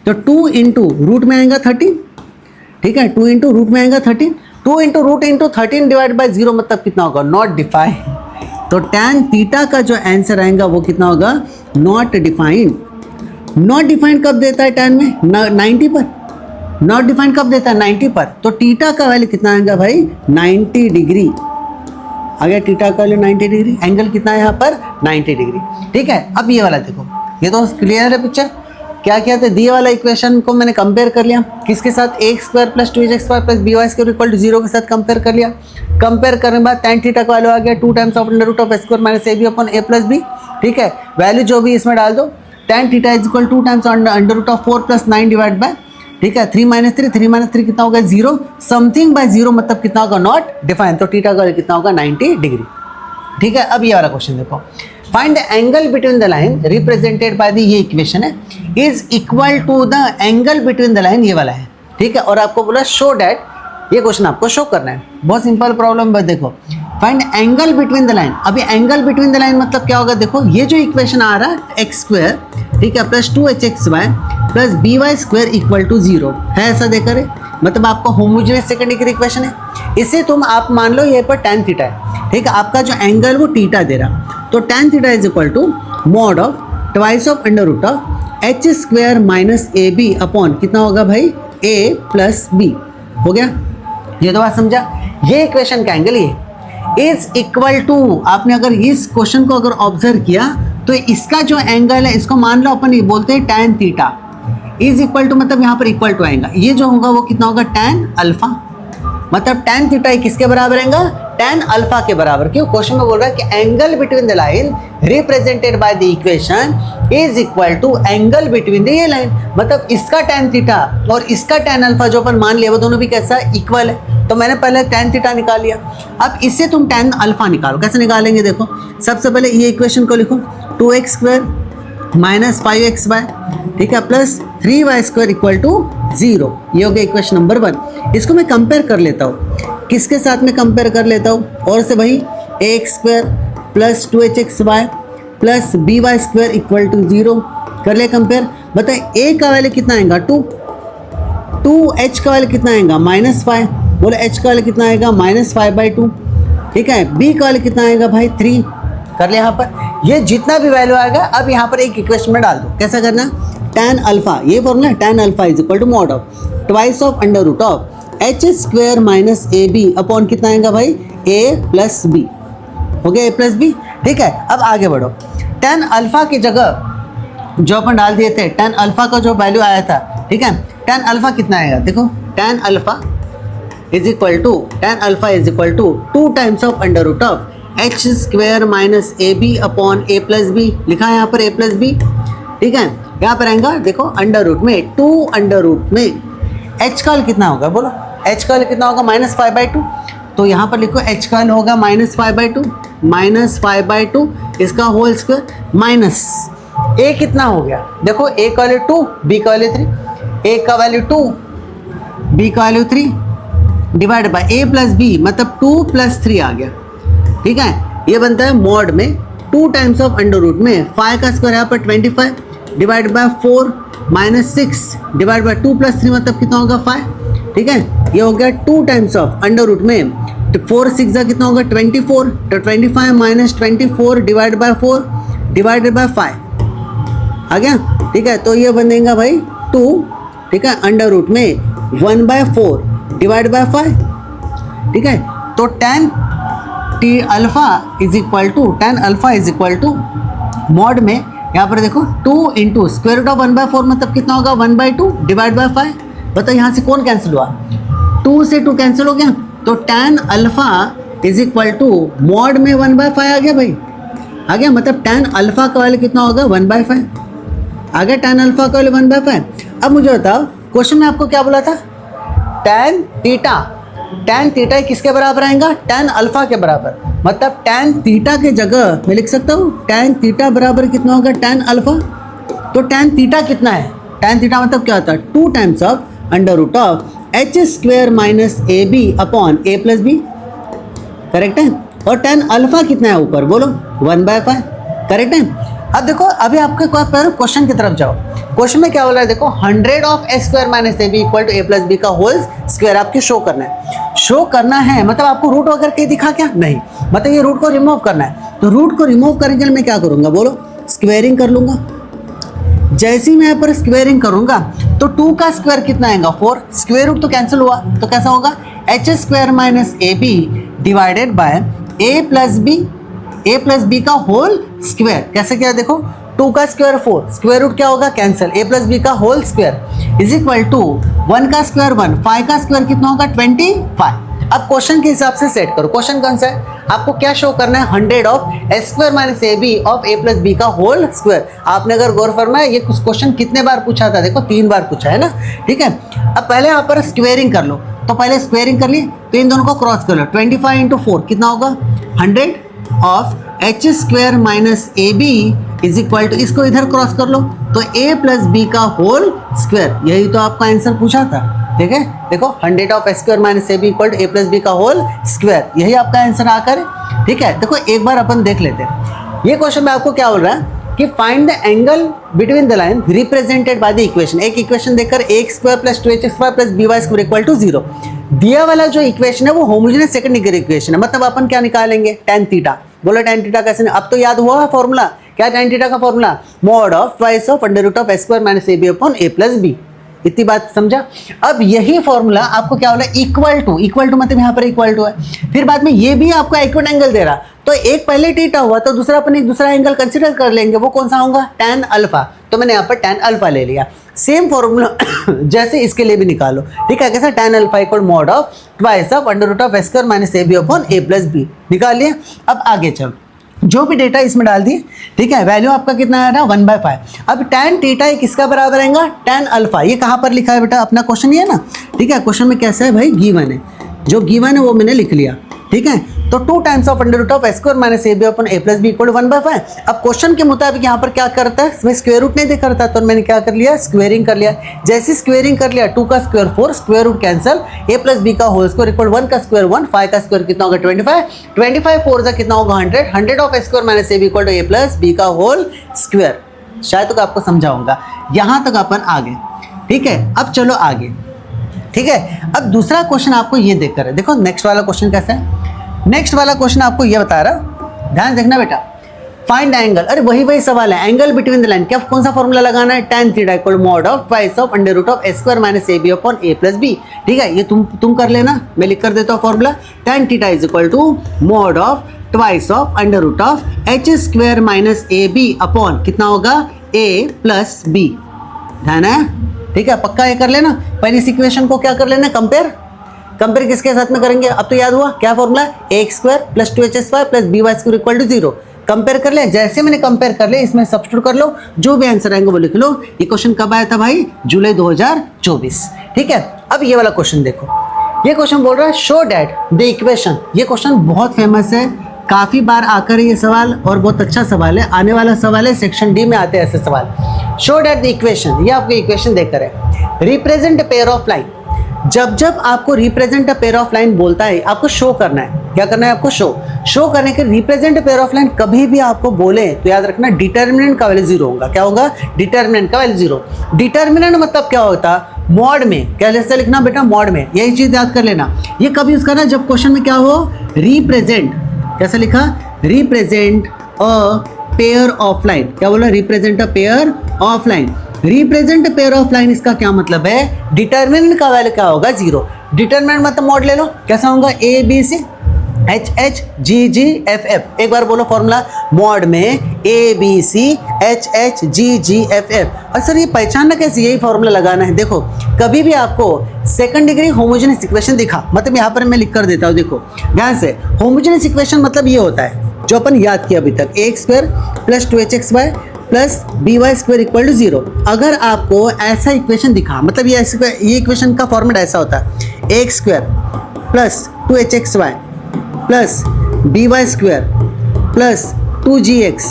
S1: तो 2 इंटू रूट में आएगा 13। ठीक है, 2 इंटू रूट में आएगा 13, 2 into root into 13 divide by 0 मतलब कितना होगा नॉट डिफाइंड। तो tan थीटा का जो आंसर आएगा वो कितना होगा नॉट डिफाइंड। नॉट डिफाइंड कब देता है tan में 90 पर, नॉट डिफाइंड कब देता है 90 पर। तो थीटा का वैल्यू कितना आएगा भाई 90 डिग्री। आ गया, थीटा का वैल्यू 90 डिग्री, एंगल कितना है यहाँ पर 90 डिग्री। ठीक है, अब ये वाला देखो, ये तो क्लियर है पिक्चर। क्या किया था, दिए वाला इक्वेशन को मैंने कंपेयर कर लिया किसके साथ, ax square plus 2hx square plus by square equal to 0 के साथ कंपेयर कर लिया। कंपेयर करने के बाद tan थीटा का वैल्यू आ गया 2 times of under root of s square minus ab upon a plus b। ठीक है, वैल्यू जो भी इसमें डाल दो, tan theta is equal 2 times under root of 4 plus 9 divide by, ठीक है 3 माइनस 3 कितना होगा 0, समथिंग बाय 0 मतलब कितना होगा नॉट डिफाइंड। तो थीटा का वैल्यू कितना होगा 90 डिग्री। ठीक है, अब ये वाला क्वेश्चन देखो, find the angle between the line represented by the, ये इक्वेशन है, is equal to the angle between the line, ये वाला है। ठीक है, और आपको बोला शो डैट, ये क्वेश्चन आपको शो करना है, बहुत सिंपल प्रॉब्लम है। देखो find angle between the line, अभी एंगल बिटवीन द लाइन मतलब क्या होगा, देखो ये जो इक्वेशन आ रहा है एक्स स्क्वायर, ठीक है, plus 2hxy plus by square equal to 0 है, ऐसा देखा रे, मतलब आपका होमोजेनियस सेकंड डिग्री इक्वेशन है। इसे तुम आप मान लो ये पर tan थीटा है, ठीक है, आपका जो एंगल वो थीटा दे रहा, तो tan theta is equal to mod of twice of under root of h square minus ab upon कितना होगा भाई a प्लस b। हो गया, ये तो बात समझा। ये इक्वेशन का एंगल ये इज इक्वल टू, आपने अगर इस क्वेश्चन को अगर ऑब्जर्व किया तो इसका जो एंगल है इसको मान लो अपन ये बोलते हैं tan theta is equal to, मतलब यहाँ पर इक्वल टू आएगा, ये जो होगा वो कितना होगा tan अल्फा। मतलब tan थीटा किसके बराबर रहेगा, tan अल्फा के बराबर। क्यों, क्वेश्चन में बोल रहा है कि angle between the line represented by the equation is equal to angle between the ये लाइन, मतलब इसका tan थीटा और इसका tan अल्फा जो अपन मान लिया वो दोनों भी कैसा इक्वल है। तो मैंने पहले tan थीटा निकाल लिया, अब इससे तुम tan अल्फा निकालो। कैसे निकालेंगे, देखो सबसे पहले ये इक्वेशन को लिखो, 2x स्क्वायर माइनस 5xy, ठीक है, plus 3y square equal to 0। ये हो गया इक्वेशन नंबर 1। इसको मैं कंपेयर कर लेता हूँ, किसके साथ में कंपेयर कर लेता हूँ, और से वही ax square plus 2hxy plus by square equal to 0 कर ले कंपेयर। बताए a का वैल्यू कितना आएगा 2, 2h का वैल्यू कितना आएगा -5, बोले h का वैल्यू कितना आएगा -5/2, ठीक है। b का वैल्यू कितना आएगा भाई 3 कर ले। यहाँ पर ये जितना भी वैल्यू आएगा अब यहाँ पर एक इक्वेशन में डाल दो। कैसा करना, tan अल्फा, ये formula tan alpha is equal to mod of twice of under root of h square minus a b upon कितना आएगा भाई a प्लस बी, हो गया a प्लस बी, ठीक है। अब आगे बढ़ो, tan अल्फा की जगह जो अपन डाल दिए थे, tan अल्फा का जो वैल्यू आया था, ठीक है, tan अल्फा कितना आएगा, देखो tan alpha is equal to 2 times of under root of h square minus a b upon a plus b, लिखा है यहाँ पर a प्लस बी, ठीक है। यहाँ पर आएगा देखो अंडर रूट में 2 अंडर रूट में h का कितना होगा, बोलो h का कितना होगा -5/2, तो यहाँ पर लिखो h का होगा -5/2 इसका होल स्क्वायर माइनस a कितना हो गया, देखो a का वैल्यू 2, b का वैल्यू 3, a का वैल्यू 2, b का value 3 divide by a plus b, मतलब 2 + 3 आ गया, ठीक है। ये बनता है मॉड में 2 टाइम्स ऑफ अंडर रूट में 5 का स्क्वायर यहाँ पर 25 divide by 4 minus 6 divide by 2 + 3 मतलब कितना होगा 5, ठीक है। ये हो गया 2 टाइम्स ऑफ अंडर रूट में, तो 4 6 जा कितना होगा 24, तो 25 minus 24 divide by 4 divided by 5 आ गया, ठीक है। तो ये बनेगा भाई 2, ठीक है, अंडर रूट में 1/4 डिवाइड बाय 5, ठीक है। तो tan alpha is equal to mod में यहाँ पर देखो 2 इंटू स्क्वायर रूट ऑफ 1/4 मतलब कितना होगा 1/2 डिवाइड बाय 5। बताओ यहाँ से कौन कैंसिल हुआ, 2 से 2 कैंसिल हो गया, तो tan alpha is equal to mod में 1/5 आ गया भाई, आ गया, मतलब tan अल्फा का वैल्यू कितना होगा 1/5 आ गया, tan अल्फा का वैल्यू 1/5। अब मुझे बताओ क्वेश्चन में आपको क्या बोला था, tan थीटा किसके बराबर आएगा, tan अल्फा के बराबर, मतलब tan थीटा के जगह मैं लिख सकता हूँ tan थीटा बराबर कितना होगा tan अल्फा। तो tan थीटा कितना है, tan थीटा मतलब क्या होता है 2 times of under root of h square minus a b upon a plus b, correct है। और tan अल्फा कितना है ऊपर, बोलो 1/5, करेक्ट है। अब देखो अभी आपके क्वेश्चन की तरफ जाओ, क्वेश्चन में क्या बोल रहा है, देखो 100 of h square minus a b equal to a plus b का होल स्क्वायर आपके शो करना है, मतलब आपको रूट वगैरह के दिखा क्या, नहीं, मतलब ये रूट को रिमूव करना है। तो रूट को रिमूव करने के लिए मैं क्या करूंगा, बोलो स्क्वेयरिंग कर लूंगा। जैसे ही मैं यहाँ पर स्क्वेयरिंग करूंगा तो 2 का स्क्वायर कितना आएगा 4, स्क्वायर रूट तो कैंसिल हुआ, तो कैसा होगा h square minus a b divided by a plus b का होल स्क्वायर। कैसे क्या, देखो 2 का स्क्वायर 4, स्क्वायर रूट क्या होगा कैंसिल, a प्लस बी का whole square is equal to 1 का स्क्वायर 1, 5 का स्क्वायर कितना होगा 25। अब क्वेश्चन के हिसाब से सेट करो, क्वेश्चन कौन सा है, आपको क्या शो करना है 100 of h square minus a b of a plus b का होल स्क्वायर। आपने अगर गौर फरमाया ये क्वेश्चन कितने बार पूछा था, देखो 3 बार पूछा है ना, ठीक है। अब पहले यहाँ पर स्क्वेयरिंग कर लो, तो पहले स्क्वेयरिंग कर ली, तो इन दोनों को क्रॉस कर लो, 25 इंटू 4 कितना होगा 100 of h square minus a b is equal to, इसको इधर क्रॉस कर लो तो a प्लस बी का होल स्क्वायर, यही तो आपका आंसर पूछा था, ठीक है। देखो 100 of h square minus a b equal to a plus b का होल स्क्वायर, यही आपका आंसर आकर, ठीक है। देखो एक बार अपन देख लेते हैं, ये क्वेश्चन में आपको क्या बोल रहा है कि find the angle between the line represented by the equation. एक इक्वेशन देखकर ax square plus 2hx plus by square equal to 0, दिया वाला जो इक्वेशन है वो होमोजेनियस सेकंड डिग्री इक्वेशन है, मतलब अपन क्या निकालेंगे tan थीटा। बोलो tan थीटा कैसे, अब तो याद हुआ है फॉर्मूला, क्या tan थीटा का formula mod of twice of under root of h square minus a b upon a plus b, इतनी बात समझा। अब यही फॉर्मूला आपको क्या बोला इक्वल टू मतलब यहाँ पर इक्वल टू है, फिर बाद में ये भी आपको एक्यूट एंगल दे रहा, तो एक पहले थीटा हुआ तो दूसरा अपन एक दूसरा एंगल कंसिडर कर लेंगे, वो कौन सा होगा tan अल्फा। तो तो मैंने यहाँ पर tan अल्फा ले लिया। सेम फॉर्मूला जैसे इसके लिए भी निकालो, ठीक है, कैसा tan alpha equal mod of twice of under root of a square minus a b upon a plus b निकाल लिया। अब आगे चलो, जो भी डेटा इसमें डाल दिए, ठीक है, वैल्यू आपका कितना आ रहा है 1/5। अब tan थीटा किसका बराबर आएगा, tan अल्फा। ये कहाँ पर लिखा है बेटा, अपना क्वेश्चन ये है ना, ठीक है, क्वेश्चन में कैसा है भाई, गिवन है, जो गिवन है वो मैंने लिख लिया, ठीक है। तो 2 times of under root of a square minus a b upon a plus b equal 1/5। अब क्वेश्चन के मुताबिक यहाँ पर क्या करता है, इसमें स्क्वायर रूट नहीं देखा था, तो मैंने क्या कर लिया, स्क्वेयरिंग कर लिया। जैसे स्क्वेयरिंग कर लिया, 2 का स्क्वायर 4, स्क्वायर रूट कैंसिल, ए प्लस बी का होल स्क्वायर इक्वल 1 का स्क्वायर 1, 5 का स्क्वायर कितना होगा 25, 25 4 का कितना होगा 100, 100 of a square minus a b equal to a plus b का होल स्क्वायर। शायद तक आपको समझाऊंगा, यहाँ तक अपन आगे, ठीक है। अब चलो आगे, ठीक है। अब दूसरा क्वेश्चन आपको ये देख कर, देखो नेक्स्ट वाला क्वेश्चन कैसा है। नेक्स्ट वाला क्वेश्चन आपको ये बता रहा, ध्यान देखना बेटा, फाइंड एंगल। अरे वही सवाल है, एंगल बिटवीन द लाइन। क्या कौन सा फॉर्मूला लगाना है, tan theta equal mod of twice of under root of a square minus a b upon a plus b, ठीक है। ये तुम कर लेना, मैं लिख कर देता हूँ formula, tan theta is equal to mod of twice of under root of h square minus a b upon कितना होगा ए प्लस बी। ध्यान है, ठीक है, पक्का ये कर लेना। पहली इक्वेशन को क्या कर लेना, कंपेयर किसके साथ में करेंगे, अब तो याद हुआ क्या formula, a square plus 2hx² plus b y square equal to 0। Compare कर ले, जैसे मैंने कंपेयर कर ले इसमें सब्स्टिट्यूट कर लो, जो भी आंसर आएंगे वो लिख लो। ये क्वेश्चन कब आया था भाई, जुलाई 2024, ठीक है। अब ये वाला क्वेश्चन देखो, ये क्वेश्चन बोल रहा है शो डैट द इक्वेशन। ये क्वेश्चन बहुत फेमस है, काफ़ी बार आकर ये सवाल, और बहुत अच्छा सवाल है, आने वाला सवाल है, सेक्शन डी में आते हैं ऐसे सवाल। शो डैट द इक्वेशन, ये आपको इक्वेशन देकर है, रिप्रेजेंट पेयर ऑफ लाइन। जब आपको represent a pair of line बोलता है, आपको शो करना है, क्या करना है आपको, शो करने के। रिप्रेजेंट पेयर ऑफ लाइन कभी भी आपको बोले तो याद रखना डिटर्मिनेंट का वैल्यू 0 होगा। क्या होगा, डिटर्मिनेंट का वैल्यू 0। डिटर्मिनेंट मतलब क्या होता है, मॉड में, कैसे लिखना बेटा, मॉड में, यही चीज याद कर लेना। ये कब यूज करना, जब क्वेश्चन में क्या हो, रिप्रेजेंट, कैसे लिखा, represent a pair of line. क्या बोला, represent a pair of line. Represent pair of line, इसका क्या मतलब है, डिटर्मिनेंट का वैल्यू क्या होगा 0। डिटर्मिनेंट मतलब मॉड ले लो, कैसा होगा, a b c h h g g f f. एक बार बोलो फॉर्मूला, मॉड में a b c h h g g f f. और सर ये पहचानना कैसे, यही फॉर्मूला लगाना है। देखो कभी भी आपको सेकंड डिग्री होमोजेनियस इक्वेशन दिखा, मतलब यहाँ पर मैं लिख कर देता हूँ, देखो ध्यान से। होमोजेनियस इक्वेशन मतलब ये होता है जो अपन याद किया अभी तक, a square plus 2hxy plus b y square equal to 0। अगर आपको ऐसा इक्वेशन दिखा, मतलब ये इक्वेशन का फॉर्मेट ऐसा होता है, a square plus 2hxy plus b y square plus 2gx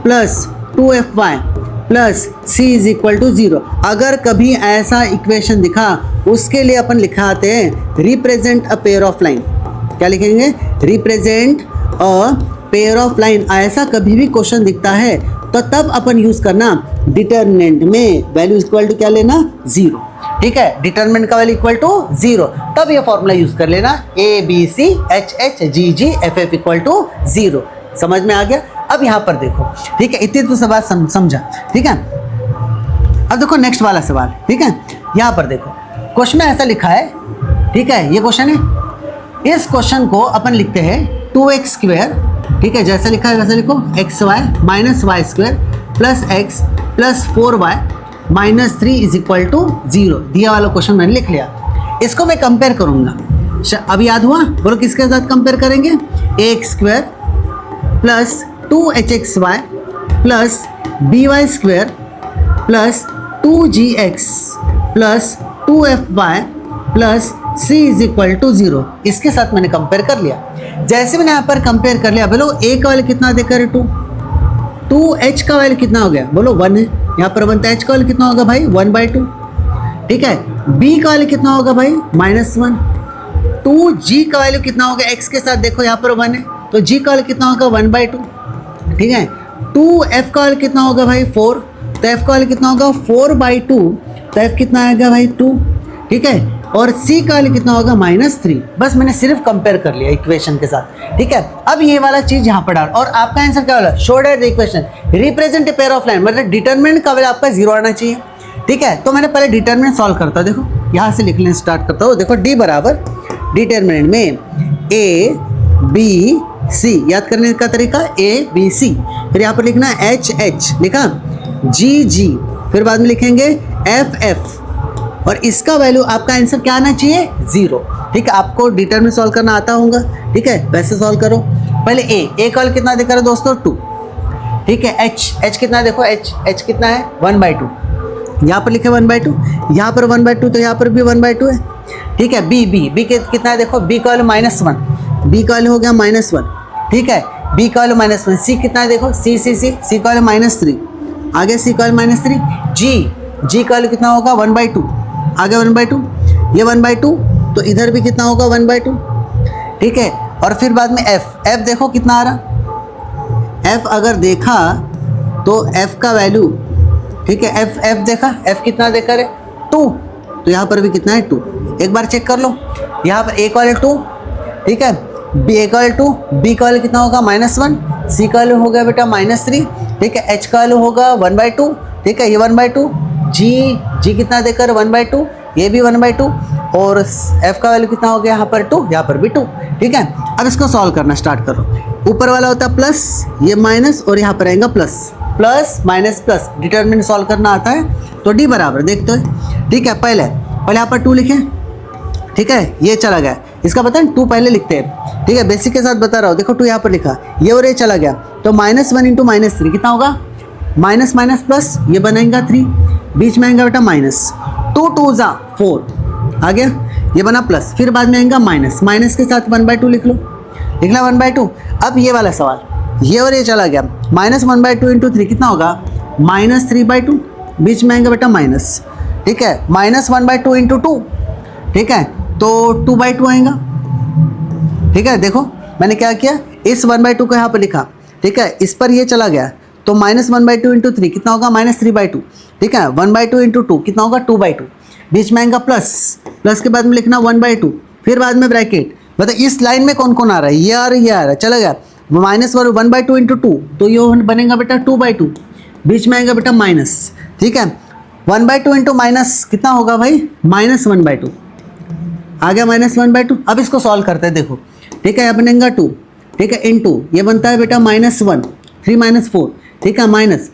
S1: plus 2fy plus c is equal to 0। अगर कभी ऐसा इक्वेशन दिखा, उसके लिए अपन लिखाते हैं represent a pair of line. क्या लिखेंगे, represent a pair of line. ऐसा कभी भी क्वेश्चन दिखता है तो तब अपन यूज करना डिटर्मिनेंट में वैल्यू इक्वल टू क्या लेना, 0, ठीक है। डिटर्मिनेंट का वैल्यू इक्वल टू 0, तब ये फॉर्मूला यूज कर लेना, a b c h h g g f f equal to 0। समझ में आ गया। अब यहाँ पर देखो, ठीक है, इतनी तो सवाल समझा, ठीक है। अब देखो नेक्स्ट वाला सवाल, ठीक है। यहाँ पर देखो क्वेश्चन में ऐसा लिखा है, ठीक है, ये क्वेश्चन है। इस क्वेश्चन को अपन लिखते हैं 2x स्क्वायर, ठीक है, जैसा लिखा है वैसा लिखो, x y minus y square plus x plus 4y minus 3 is equal to 0। दिया वाला क्वेश्चन मैंने लिख लिया। इसको मैं कंपेयर करूंगा, अब याद हुआ, बोलो किसके साथ कंपेयर करेंगे, x square plus 2hxy plus b y square plus 2gx plus 2fy plus c is equal to 0। इसके साथ मैंने कंपेयर कर लिया। जैसे मैंने यहाँ पर कंपेयर कर लिया, बोलो a का वैल्यू कितना देकर है 2h का वैल्यू कितना हो गया, बोलो 1 है। यहाँ पर बनता है h का वैल्यू कितना होगा भाई 1/2, ठीक है। b का वैल्यू कितना होगा भाई -1। 2g का वैल्यू कितना होगा, x के साथ देखो यहाँ पर 1 है, तो g का वैल्यू कितना होगा 1/2, ठीक है। 2f का वैल्यू कितना होगा भाई 4, तो f का वैल्यू कितना होगा 4/2, तो f कितना आएगा भाई 2, ठीक है। और c का वैल्यू कितना होगा -3। बस मैंने सिर्फ कंपेयर कर लिया इक्वेशन के साथ, ठीक है। अब ये वाला चीज यहाँ पर डाल, और आपका आंसर क्या वाला, show that the equation represent a pair of line, मतलब डिटरमिनेंट का वैल्यू आपका 0 आना चाहिए, ठीक है। तो मैंने पहले डिटरमिनेंट सॉल्व करता हूँ, देखो यहाँ से लिखने स्टार्ट करता हूँ। देखो d बराबर डिटरमिनेंट में a b c, याद करने का तरीका a b c, फिर यहाँ पर लिखना h h, लिखा जी जी, फिर बाद में लिखेंगे एफ एफ, और इसका वैल्यू आपका आंसर क्या आना चाहिए 0। ठीक है, आपको डिटरमिनेंट सॉल्व करना आता होगा। ठीक है, वैसे सॉल्व करो। पहले ए का वैल्यू कितना देखा रहे दोस्तों 2। ठीक है, एच कितना देखो, एच कितना है 1/2, यहाँ पर लिखे 1/2, यहाँ पर 1/2, तो यहाँ पर भी 1/2 है। ठीक है, बी कितना है देखो, बी का वैल्यू -1, बी का वैल्यू हो गया -1। ठीक है, बी का वैल्यू -1, सी कितना है देखो, सी का वैल्यू -3, आगे सी का वैल्यू -3, जी का वैल्यू कितना होगा 1/2, आगे 1/2, ये 1/2, तो इधर भी कितना होगा 1/2। ठीक है, और फिर बाद में एफ देखो कितना आ रहा, एफ अगर देखा तो एफ का वैल्यू, ठीक है, एफ देखा, एफ कितना देखा रे 2, तो यहाँ पर भी कितना है 2। एक बार चेक कर लो, यहाँ पर ए का वैल्यू 2, ठीक है, बी का वैल्यू 2, बी का वैल्यू कितना होगा -1, सी का वैल्यू हो गया बेटा -3, ठीक है, एच का वैल्यू होगा 1/2, ठीक है, ये 1/2, जी कितना देकर 1/2, ये भी 1/2, और एफ का वैल्यू कितना हो गया यहाँ पर 2, यहाँ पर भी 2। ठीक है, अब इसको सॉल्व करना स्टार्ट करो। ऊपर वाला होता है प्लस, ये माइनस, और यहाँ पर आएगा plus, plus minus plus, determinant solve करना आता है तो डी बराबर देखते हैं। ठीक है, पहले यहाँ पर 2 लिखें। ठीक है, ये चला गया, इसका पता है 2 पहले लिखते हैं। ठीक है, बेसिक के साथ बता रहा हूँ, देखो 2 यहाँ पर लिखा, ये और ये चला गया, तो -1 × -3 कितना होगा, माइनस माइनस प्लस, ये बनेगा 3, बीच में आएगा बेटा माइनस, 2 2 = 4, आ गया, ये बना प्लस, फिर बाद में आएगा माइनस के साथ 1/2 लिख लो, लिखना 1/2। अब ये वाला सवाल, ये और ये चला गया, -1/2 × 3 कितना होगा, -3/2, बीच में आएगा बेटा माइनस। ठीक है, -1/2 × 2, ठीक है, तो 2/2 आएगा। ठीक है, देखो मैंने क्या किया, इस 1/2 को यहाँ पर लिखा, ठीक है, इस पर ये चला गया, तो -1/2 × 3 कितना होगा, -3/2। ठीक है, 1/2 × 2 कितना होगा, 2/2, बीच में आएगा प्लस के बाद में लिखना 1/2, फिर बाद में ब्रैकेट, मतलब इस लाइन में कौन कौन आ रहा है, ये आ रहा है, चला गया, -1/2 × 2, तो ये बनेगा बेटा 2/2, बीच में आएगा बेटा माइनस। ठीक है, 1/2 × माइनस कितना होगा भाई, -1/2, आ गया -1/2। अब इसको सॉल्व करते हैं, देखो, ठीक है, यह बनेगा 2, ठीक है, इनटू ये बनता है बेटा -1, 3 - 4, ठीक है, -3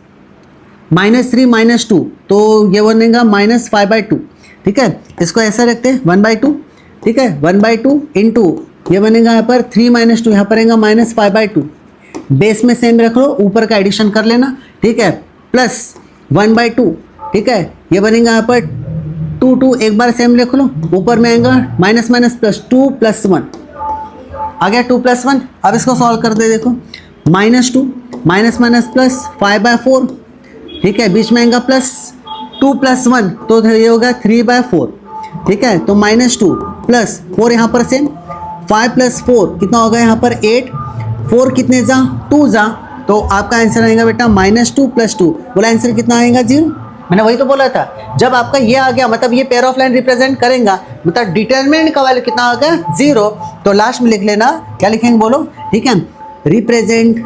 S1: - 2, तो ये बनेगा -5/2। ठीक है, इसको ऐसा रखते हैं 1/2, ठीक है, 1/2 इंटू ये बनेगा यहाँ पर 3 - 2, यहाँ पर आएगा -5/2, बेस में सेम रख लो, ऊपर का एडिशन कर लेना। ठीक है, प्लस 1/2, ठीक है, ये बनेगा यहाँ पर 2 एक बार सेम लिख लो, ऊपर में आएगा माइनस प्लस 2 + 1, आ गया 2 + 1। अब इसको सॉल्व कर दे, देखो, -2 माइनस प्लस 5/4, ठीक है, बीच में आएगा प्लस 2 + 1, तो ये होगा 3/4। ठीक है, तो -2 + 4 यहाँ पर सेम, 5 + 4 कितना होगा यहाँ पर 8, 4 कितने जा 2 जा, तो आपका आंसर आएगा बेटा -2 + 2, बोला आंसर कितना आएगा 0। मैंने वही तो बोला था, जब आपका ये आ गया मतलब ये पेयर ऑफ लाइन रिप्रेजेंट करेगा, मतलब डिटरमिनेंट का वैल्यू कितना आ गया 0, तो लास्ट में लिख लेना, क्या लिखेंगे बोलो, ठीक है, represent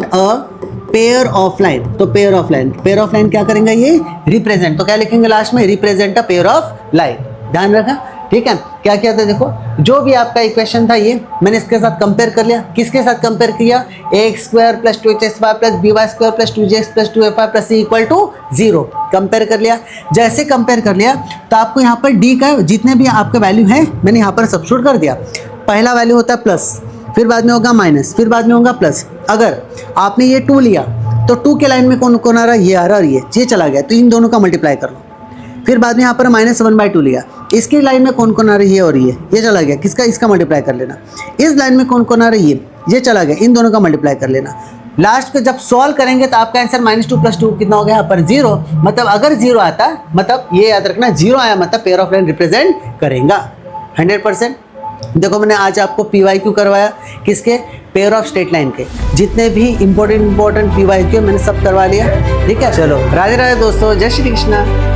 S1: a pair of line, तो पेयर ऑफ लाइन क्या करेंगे, ये रिप्रेजेंट, तो क्या लिखेंगे लास्ट में, represent a pair of line, ध्यान रखा। ठीक है, क्या किया था, देखो जो भी आपका इक्वेशन था ये मैंने इसके साथ कंपेयर कर लिया, किसके साथ कंपेयर किया, ax² + 2hx² + by² + 2gx + 2fy + c = 0 compare कर लिया। जैसे कंपेयर कर लिया तो आपको यहाँ पर d का जितने भी आपका वैल्यू है मैंने यहाँ पर सब्स्टिट्यूट कर दिया। पहला वैल्यू होता है प्लस, फिर बाद में होगा माइनस, फिर बाद में होगा प्लस। अगर आपने ये 2 लिया तो 2 के लाइन में कौन कौन आ रहा है, ये आ रहा है और ये चला गया, तो इन दोनों का मल्टीप्लाई कर लो। फिर बाद में यहाँ पर -1/2 लिया, इसकी लाइन में कौन कौन आ रही है और ये चला गया, किसका, इसका मल्टीप्लाई कर लेना। इस लाइन में कौन कौन आ रही है, ये चला गया, इन दोनों का मल्टीप्लाई कर लेना। लास्ट पे जब सॉल्व करेंगे तो आपका आंसर -2 + 2 कितना हो गया यहाँ पर 0, मतलब अगर 0 आता, मतलब ये याद रखना 0 आया मतलब पेयर ऑफ लाइन रिप्रेजेंट करेगा 100%। देखो मैंने आज आपको PYQ करवाया, किसके, पेयर ऑफ स्ट्रेट लाइन के, जितने भी इंपॉर्टेंट PYQ मैंने सब करवा लिया। ठीक है, चलो राधे राधे दोस्तों, जय श्री कृष्णा।